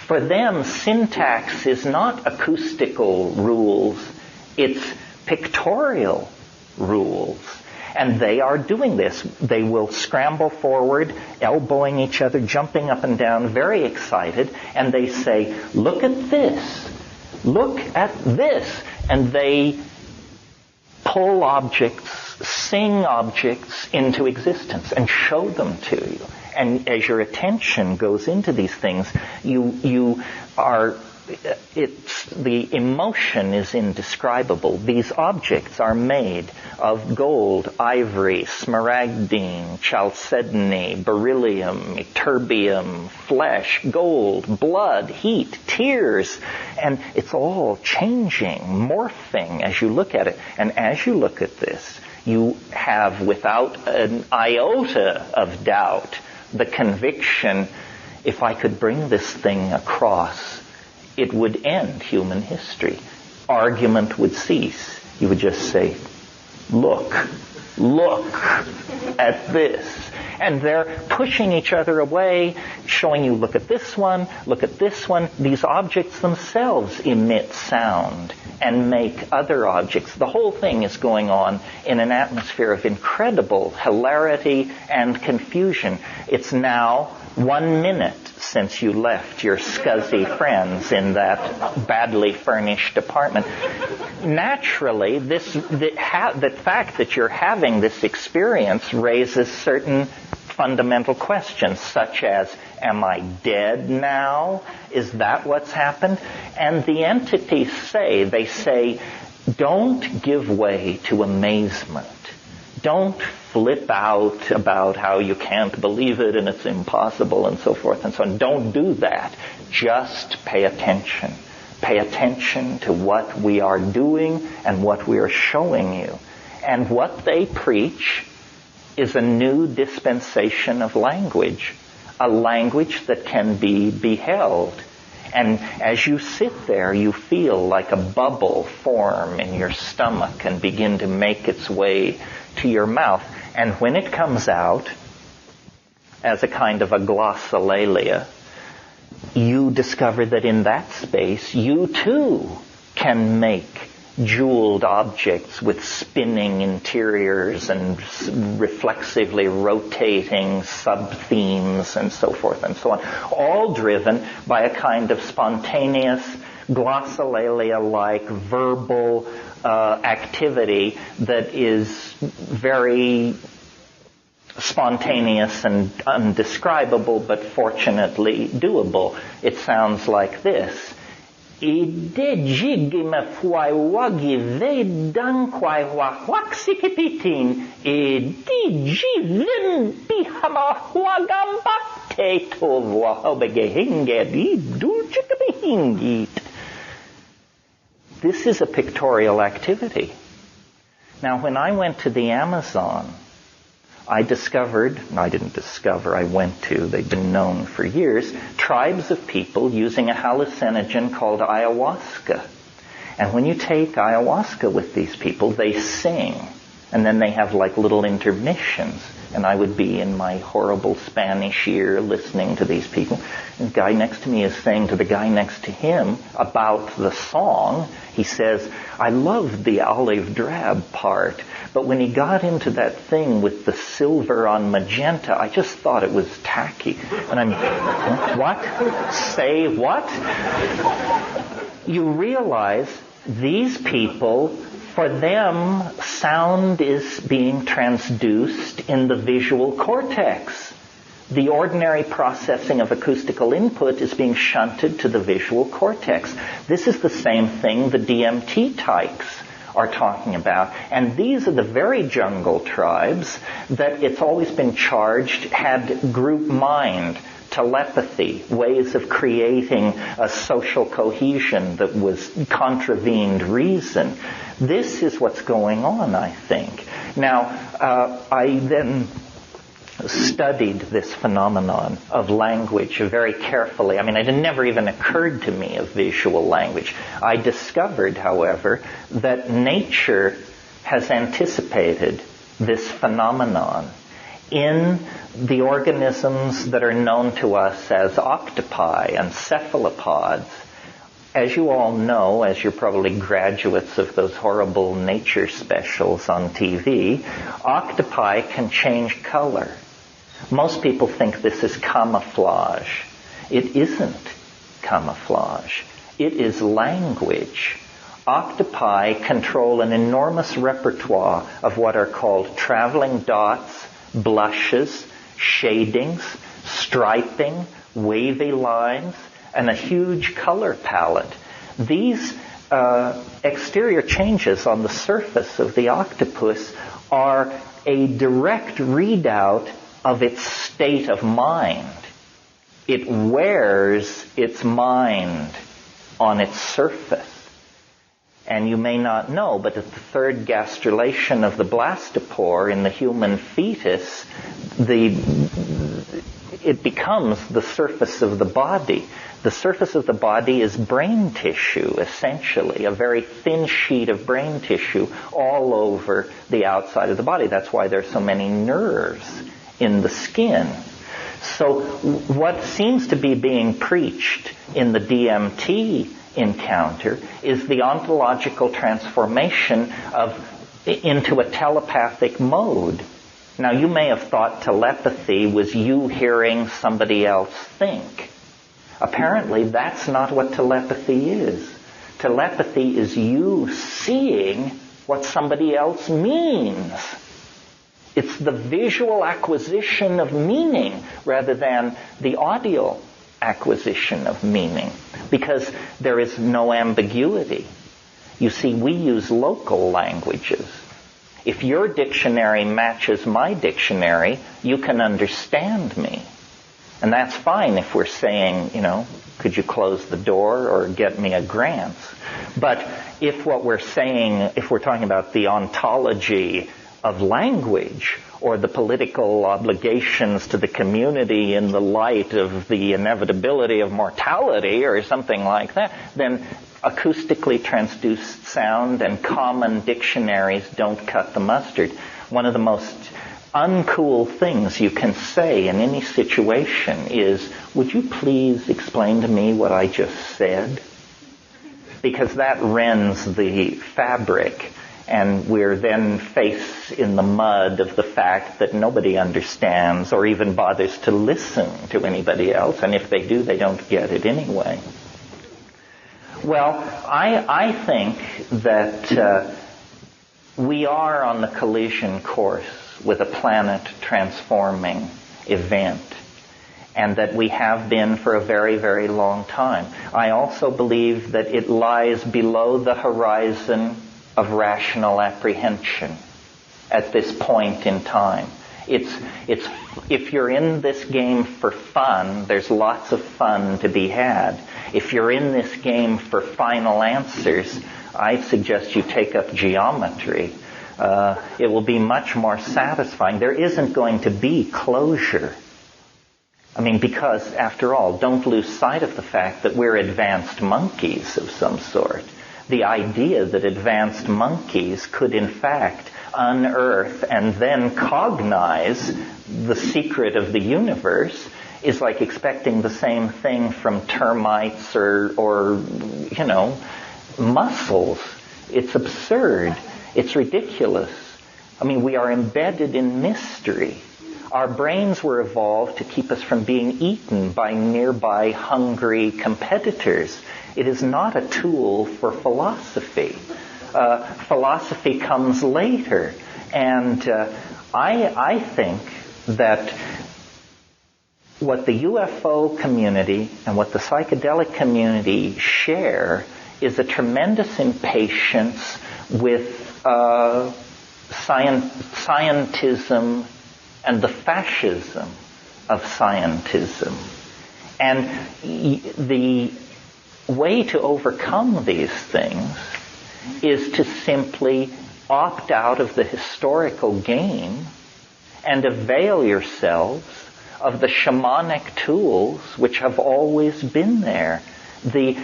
For them, syntax is not acoustical rules, it's pictorial rules. And they are doing this. They will scramble forward, elbowing each other, jumping up and down, very excited, and they say, "Look at this, look at this." And they pull objects, sing objects into existence and show them to you. And as your attention goes into these things, the emotion is indescribable. These objects are made of gold, ivory, smaragdine, chalcedony, beryllium, terbium, flesh, gold, blood, heat, tears. And it's all changing, morphing as you look at it. And as you look at this, you have, without an iota of doubt, the conviction, if I could bring this thing across, it would end human history. Argument would cease. You would just say, look at this. And they're pushing each other away, showing you, look at this one, look at this one. These objects themselves emit sound and make other objects. The whole thing is going on in an atmosphere of incredible hilarity and confusion. It's now 1 minute since you left your scuzzy friends in that badly furnished apartment. Naturally, the fact that you're having this experience raises certain fundamental questions, such as, am I dead now? Is that what's happened? And the entities say, don't give way to amazement. Don't flip out about how you can't believe it and it's impossible and so forth and so on. Don't do that. Just pay attention. Pay attention to what we are doing and what we are showing you. And what they preach is a new dispensation of language, a language that can be beheld. And as you sit there, you feel like a bubble form in your stomach and begin to make its way to your mouth. And when it comes out as a kind of a glossolalia, you discover that in that space, you too can make jeweled objects with spinning interiors and reflexively rotating sub-themes and so forth and so on, all driven by a kind of spontaneous glossolalia-like verbal activity that is very spontaneous and undescribable, but fortunately doable. It sounds like this. It did me fwai wagi ve dan kwai wak sikipitin. It did lim bihama wagam bakte tov wahobegehinge di dulchikabihingit. This is a pictorial activity. Now, when I went to the Amazon, I went to, they've been known for years, tribes of people using a hallucinogen called ayahuasca. And when you take ayahuasca with these people, they sing. And then they have like little intermissions. And I would be in my horrible Spanish ear listening to these people. And the guy next to me is saying to the guy next to him about the song. He says, I loved the olive drab part. But when he got into that thing with the silver on magenta, I just thought it was tacky. And I'm, what? Say what? You realize these people, for them, sound is being transduced in the visual cortex. The ordinary processing of acoustical input is being shunted to the visual cortex. This is the same thing the DMT types are talking about. And these are the very jungle tribes that it's always been charged had group mind, telepathy, ways of creating a social cohesion that was contravened reason. This is what's going on, I think. Now, I then studied this phenomenon of language very carefully. I mean, it never even occurred to me of visual language. I discovered, however, that nature has anticipated this phenomenon in the organisms that are known to us as octopi and cephalopods. As you all know, as you're probably graduates of those horrible nature specials on TV, octopi can change color. Most people think this is camouflage. It isn't camouflage. It is language. Octopi control an enormous repertoire of what are called traveling dots, blushes, shadings, striping, wavy lines, and a huge color palette. These exterior changes on the surface of the octopus are a direct readout of its state of mind. It wears its mind on its surface. And you may not know, but at the third gastrulation of the blastopore in the human fetus, it becomes the surface of the body. The surface of the body is brain tissue, essentially, a very thin sheet of brain tissue all over the outside of the body. That's why there's so many nerves in the skin. So what seems to be being preached in the DMT encounter is the ontological transformation into a telepathic mode. Now, you may have thought telepathy was you hearing somebody else think. Apparently, that's not what telepathy is. Telepathy is you seeing what somebody else means. It's the visual acquisition of meaning rather than the audio acquisition of meaning, because there is no ambiguity. You see, we use local languages. if your dictionary matches my dictionary, you can understand me. And that's fine if we're saying, could you close the door or get me a grant? But if what we're saying, if we're talking about the ontology of language or the political obligations to the community in the light of the inevitability of mortality or something like that, then acoustically transduced sound and common dictionaries don't cut the mustard. One of the most uncool things you can say in any situation is, would you please explain to me what I just said? Because that rends the fabric, and we're then faced in the mud of the fact that nobody understands or even bothers to listen to anybody else, and if they do, they don't get it anyway. Well, I think that we are on the collision course with a planet-transforming event, and that we have been for a very, very long time. I also believe that it lies below the horizon of rational apprehension at this point in time. It's if you're in this game for fun, there's lots of fun to be had. If you're in this game for final answers, I suggest you take up geometry. It will be much more satisfying. There isn't going to be closure. Because, after all, don't lose sight of the fact that we're advanced monkeys of some sort. The idea that advanced monkeys could, in fact, unearth and then cognize the secret of the universe is like expecting the same thing from termites or mussels. It's absurd. It's ridiculous. We are embedded in mystery. Our brains were evolved to keep us from being eaten by nearby hungry competitors. It is not a tool for philosophy. Philosophy comes later. And I think that what the UFO community and what the psychedelic community share is a tremendous impatience with scientism and the fascism of scientism. And the way to overcome these things is to simply opt out of the historical game and avail yourselves of the shamanic tools which have always been there. The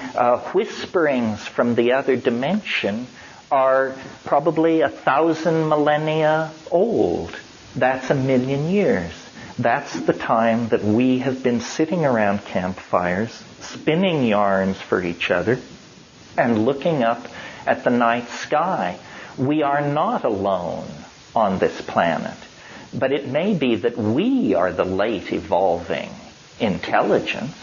whisperings from the other dimension are probably 1,000 millennia old. That's 1,000,000 years. That's the time that we have been sitting around campfires, spinning yarns for each other, and looking up at the night sky. We are not alone on this planet, but it may be that we are the late evolving intelligence.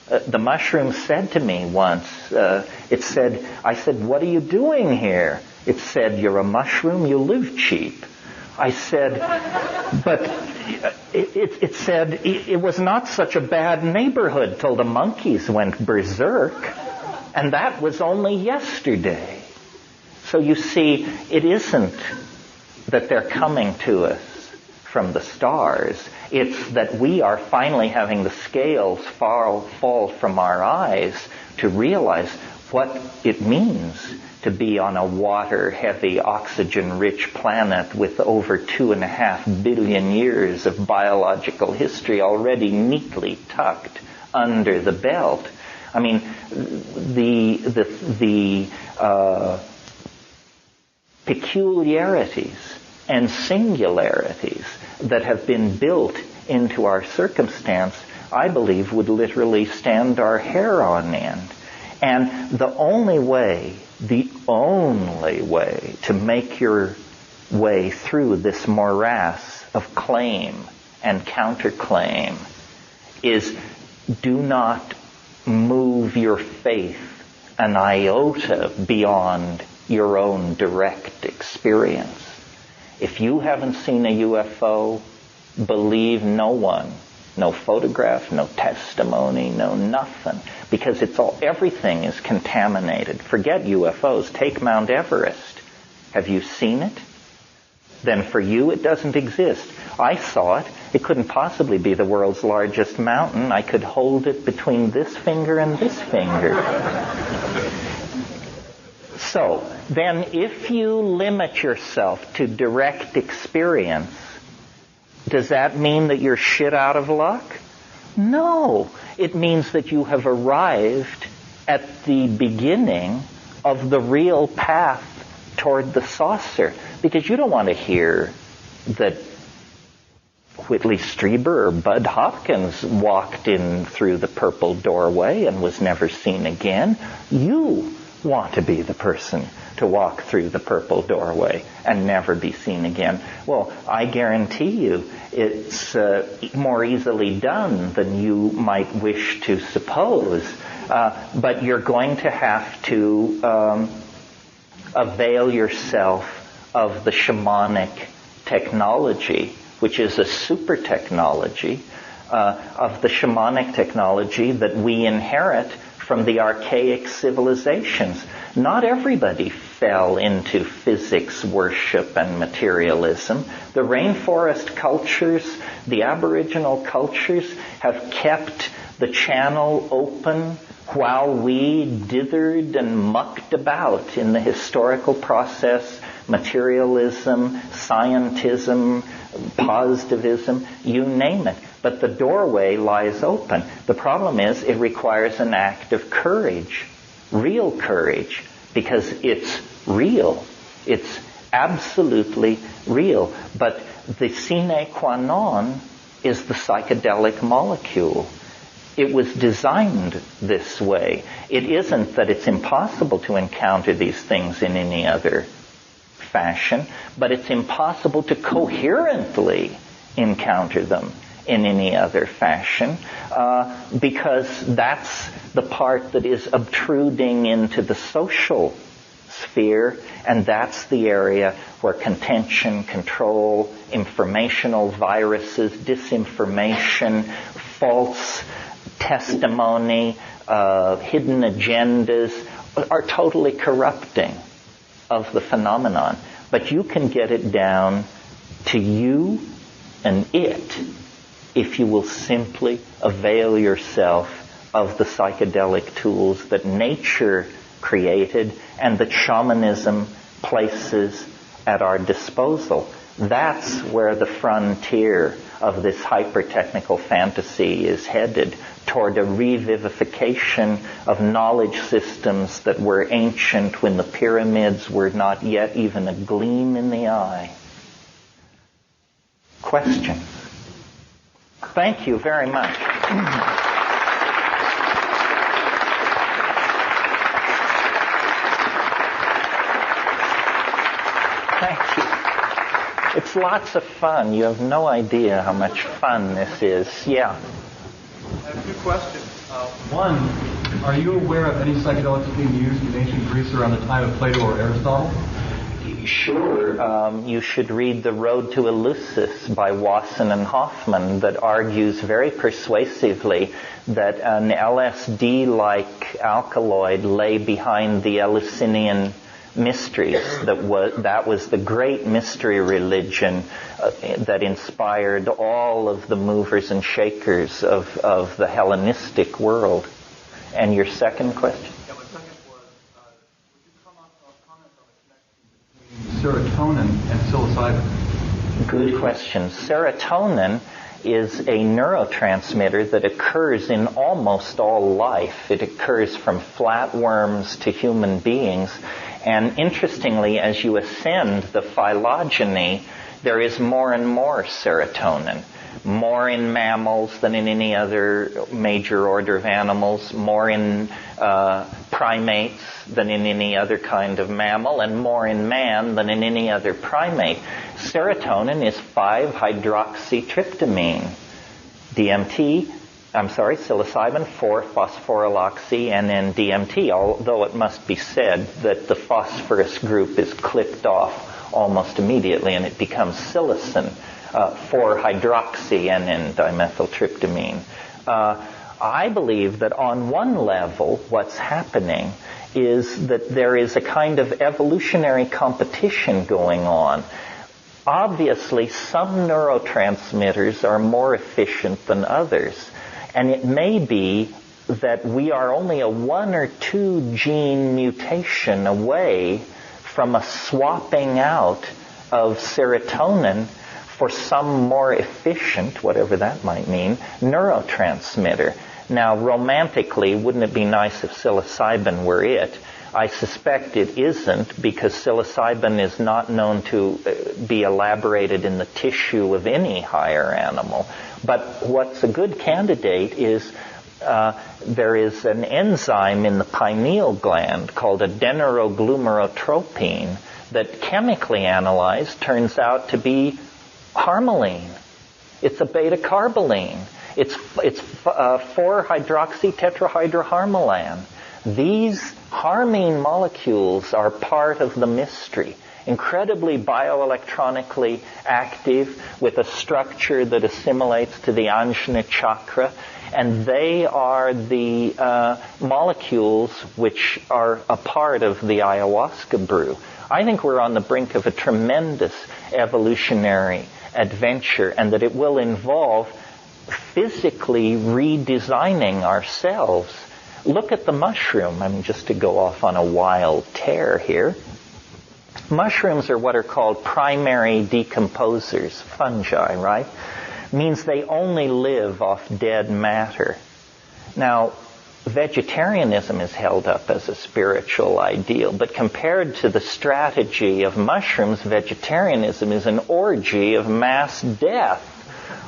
The mushroom said to me once, I said, what are you doing here? It said, you're a mushroom, you live cheap. I said, but it said it was not such a bad neighborhood till the monkeys went berserk. And that was only yesterday. So you see, it isn't that they're coming to us from the stars. It's that we are finally having the scales fall from our eyes to realize what it means to be on a water-heavy, oxygen-rich planet with over 2.5 billion years of biological history already neatly tucked under the belt. The peculiarities and singularities that have been built into our circumstance, I believe, would literally stand our hair on end. And the only way to make your way through this morass of claim and counterclaim is do not move your faith an iota beyond your own direct experience. If you haven't seen a UFO, believe no one. No photograph, no testimony, no nothing. Because everything is contaminated. Forget UFOs. Take Mount Everest. Have you seen it? then for you it doesn't exist. I saw it. It couldn't possibly be the world's largest mountain. I could hold it between this finger and this finger. So, then if you limit yourself to direct experience, does that mean that you're shit out of luck? No. It means that you have arrived at the beginning of the real path toward the saucer. Because you don't want to hear that Whitley Strieber or Bud Hopkins walked in through the purple doorway and was never seen again. You want to be the person to walk through the purple doorway and never be seen again. Well, I guarantee you it's more easily done than you might wish to suppose. But you're going to have to avail yourself of the shamanic technology, which is a super technology, of the shamanic technology that we inherit from the archaic civilizations. Not everybody fell into physics worship and materialism. The rainforest cultures, the Aboriginal cultures have kept the channel open while we dithered and mucked about in the historical process, materialism, scientism, positivism, you name it. But the doorway lies open. The problem is it requires an act of courage, real courage, because it's real. It's absolutely real. But the sine qua non is the psychedelic molecule. It was designed this way. It isn't that it's impossible to encounter these things in any other fashion, but it's impossible to coherently encounter them in any other fashion, because that's the part that is obtruding into the social sphere, and that's the area where contention, control, informational viruses, disinformation, false testimony, hidden agendas are totally corrupting of the phenomenon. But you can get it down to you and it if you will simply avail yourself of the psychedelic tools that nature created and that shamanism places at our disposal. That's where the frontier of this hyper-technical fantasy is headed, toward a revivification of knowledge systems that were ancient when the pyramids were not yet even a gleam in the eye. Questions? Thank you very much. Thank you. It's lots of fun. You have no idea how much fun this is. Yeah. I have two questions. One, are you aware of any psychedelics being used in ancient Greece around the time of Plato or Aristotle? Sure. You should read The Road to Eleusis by Wasson and Hoffman that argues very persuasively that an LSD-like alkaloid lay behind the Eleusinian mysteries. That was the great mystery religion that inspired all of the movers and shakers of the Hellenistic world. And your second question? Yeah, my second was, would you comment on the connection between serotonin and psilocybin? Good question. Serotonin is a neurotransmitter that occurs in almost all life. It occurs from flatworms to human beings. And interestingly, as you ascend the phylogeny, there is more and more serotonin. More in mammals than in any other major order of animals, more in primates than in any other kind of mammal, and more in man than in any other primate. Serotonin is 5-hydroxytryptamine. Psilocybin, 4-phosphoryloxy, and then DMT, although it must be said that the phosphorus group is clipped off almost immediately and it becomes psilocin, 4-hydroxy, and then dimethyltryptamine. I believe that on one level what's happening is that there is a kind of evolutionary competition going on. obviously some neurotransmitters are more efficient than others. And it may be that we are only a 1 or 2 gene mutation away from a swapping out of serotonin for some more efficient, whatever that might mean, neurotransmitter. Now, romantically, wouldn't it be nice if psilocybin were it? I suspect it isn't, because psilocybin is not known to be elaborated in the tissue of any higher animal. But what's a good candidate is there is an enzyme in the pineal gland called adenosine that chemically analyzed turns out to be harmaline. It's a beta-carboline. It's 4-hydroxytetrahydroharmalan. These harmine molecules are part of the mystery. Incredibly bioelectronically active, with a structure that assimilates to the Ajna chakra, and they are the molecules which are a part of the ayahuasca brew. I think we're on the brink of a tremendous evolutionary adventure, and that it will involve physically redesigning ourselves. Look at the mushroom. I mean, just to go off on a wild tear here. Mushrooms are what are called primary decomposers, fungi, right? Means they only live off dead matter. Now, vegetarianism is held up as a spiritual ideal, but compared to the strategy of mushrooms, vegetarianism is an orgy of mass death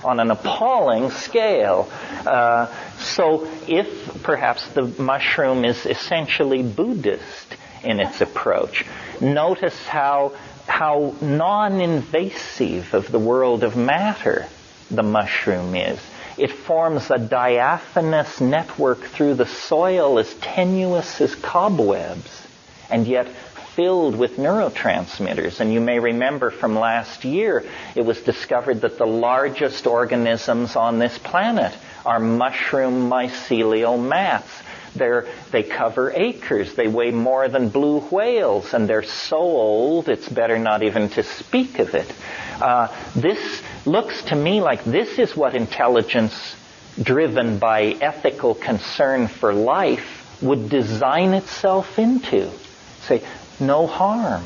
on an appalling scale. So if perhaps the mushroom is essentially Buddhist in its approach, notice how non-invasive of the world of matter the mushroom is. It forms a diaphanous network through the soil as tenuous as cobwebs, and yet filled with neurotransmitters. And you may remember from last year, it was discovered that the largest organisms on this planet are mushroom mycelial mats. They cover acres. They weigh more than blue whales, and they're so old it's better not even to speak of it. This looks to me like this is what intelligence driven by ethical concern for life would design itself into. Say, no harm.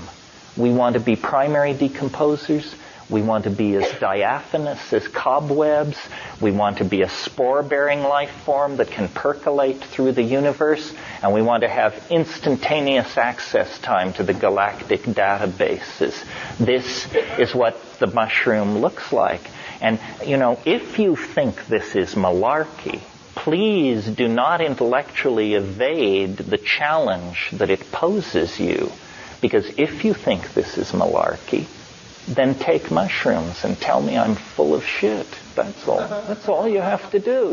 We want to be primary decomposers. We want to be as diaphanous as cobwebs. We want to be a spore-bearing life form that can percolate through the universe. And we want to have instantaneous access time to the galactic databases. This is what the mushroom looks like. And, if you think this is malarkey, please do not intellectually evade the challenge that it poses you. Because if you think this is malarkey, then take mushrooms and tell me I'm full of shit. That's all. That's all you have to do,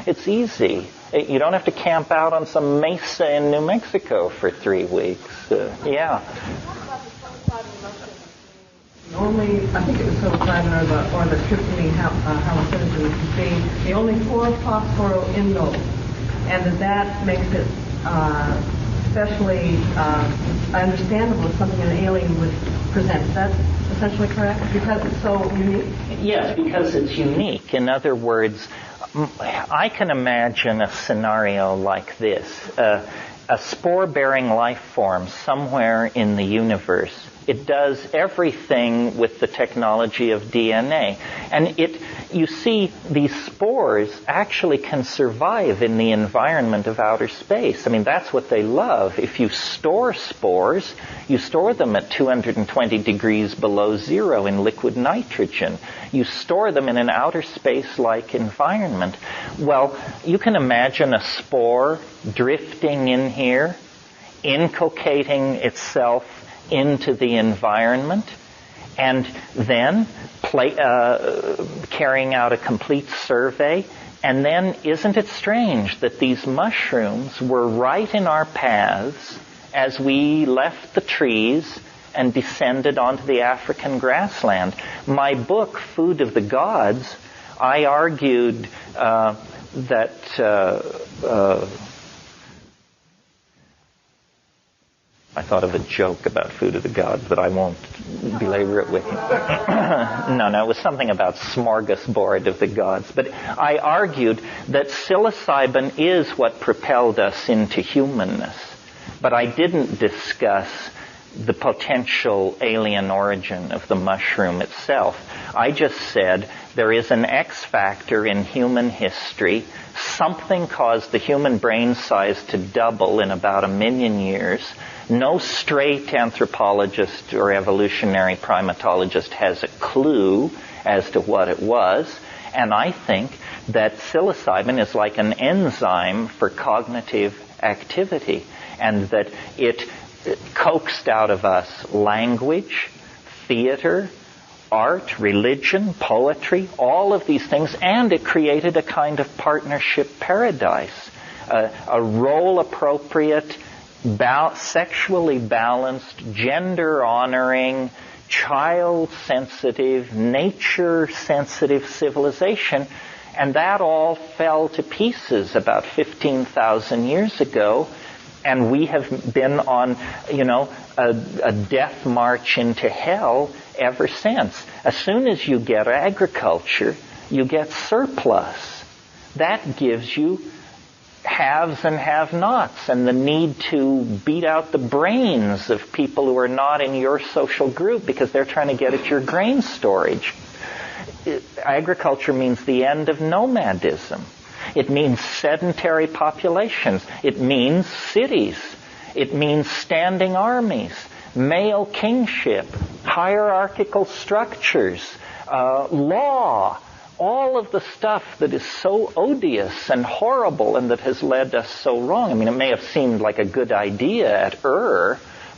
It's easy. You don't have to camp out on some mesa in New Mexico for 3 weeks. Yeah. Only, I think it was psilocybin or the tryptamine hallucinogen, the only 4-phosphoroindole, and that makes it especially understandable as something an alien would present. Is that essentially correct? Because it's so unique? Yes, because it's unique. In other words, I can imagine a scenario like this. A spore-bearing life form somewhere in the universe. It does everything with the technology of DNA. And you see, these spores actually can survive in the environment of outer space. I mean, that's what they love. If you store spores, you store them at 220 degrees below zero in liquid nitrogen. You store them in an outer space-like environment. Well, you can imagine a spore drifting in here, inculcating itself into the environment, and then carrying out a complete survey. And then, isn't it strange that these mushrooms were right in our paths as we left the trees and descended onto the African grassland? My book, Food of the Gods, I argued that I thought of a joke about food of the gods, but I won't belabor it with you. No, it was something about smorgasbord of the gods. But I argued that psilocybin is what propelled us into humanness. But I didn't discuss the potential alien origin of the mushroom itself. I just said there is an X factor in human history. Something caused the human brain size to double in about 1 million years. No straight anthropologist or evolutionary primatologist has a clue as to what it was. And I think that psilocybin is like an enzyme for cognitive activity, and that it coaxed out of us language, theater, art, religion, poetry, all of these things, and it created a kind of partnership paradise, a role-appropriate, sexually balanced, gender-honoring, child-sensitive, nature-sensitive civilization. And that all fell to pieces about 15,000 years ago. And we have been on, a death march into hell ever since. As soon as you get agriculture, you get surplus. That gives you haves and have-nots, and the need to beat out the brains of people who are not in your social group because they're trying to get at your grain storage. Agriculture means the end of nomadism. It means sedentary populations. It means cities. It means standing armies, male kingship, hierarchical structures, law, all of the stuff that is so odious and horrible and that has led us so wrong. I mean, it may have seemed like a good idea at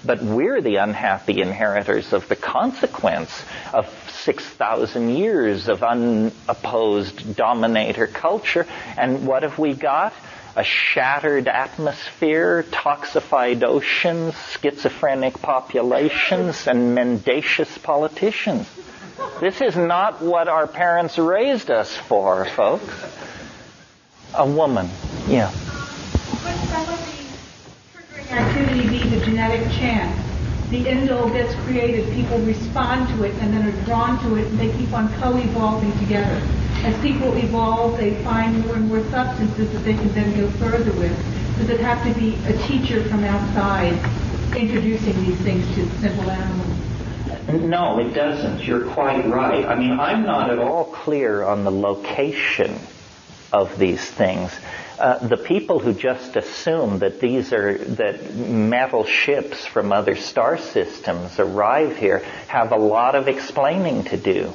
but we're the unhappy inheritors of the consequence of 6,000 years of unopposed dominator culture. And what have we got? A shattered atmosphere, toxified oceans, schizophrenic populations, and mendacious politicians. This is not what our parents raised us for, folks. A woman, yeah. Would some of the triggering activity be the genetic chance? The indole gets created, people respond to it, and then are drawn to it, and they keep on co-evolving together. As people evolve, they find more and more substances that they can then go further with. Does it have to be a teacher from outside introducing these things to simple animals? No, it doesn't. You're quite right. I mean, I'm not at all clear on the location of these things. The people who just assume that that metal ships from other star systems arrive here have a lot of explaining to do.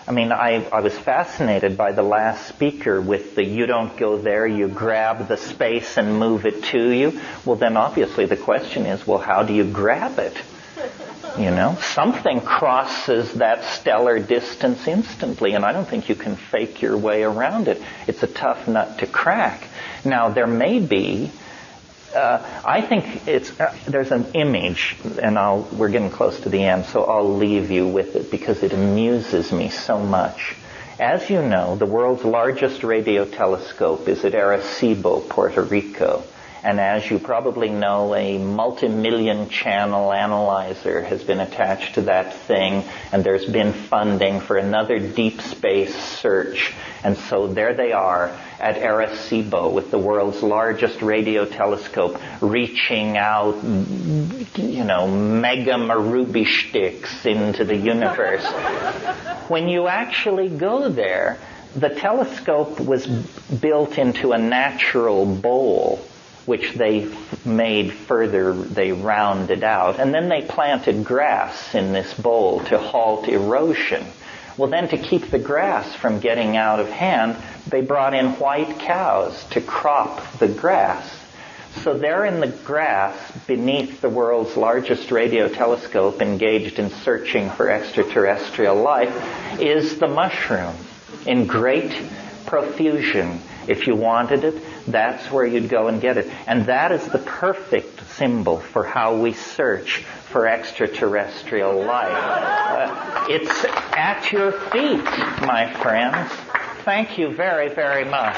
I mean, I was fascinated by the last speaker with the you don't go there, you grab the space and move it to you. Well, then obviously the question is, well, how do you grab it? Something crosses that stellar distance instantly, and I don't think you can fake your way around it. It's a tough nut to crack. Now, there may be, I think there's an image, and we're getting close to the end, so I'll leave you with it because it amuses me so much. As you know, the world's largest radio telescope is at Arecibo, Puerto Rico. And as you probably know, a multi-million channel analyzer has been attached to that thing, and there's been funding for another deep space search. And so there they are at Arecibo with the world's largest radio telescope reaching out, mega Marubi sticks into the universe. When you actually go there, the telescope was built into a natural bowl, which they made further, they rounded out. And then they planted grass in this bowl to halt erosion. Well, then to keep the grass from getting out of hand, they brought in white cows to crop the grass. So there in the grass, beneath the world's largest radio telescope engaged in searching for extraterrestrial life, is the mushroom in great profusion. If you wanted it, that's where you'd go and get it. And that is the perfect symbol for how we search for extraterrestrial life. It's at your feet, my friends. Thank you very, very much.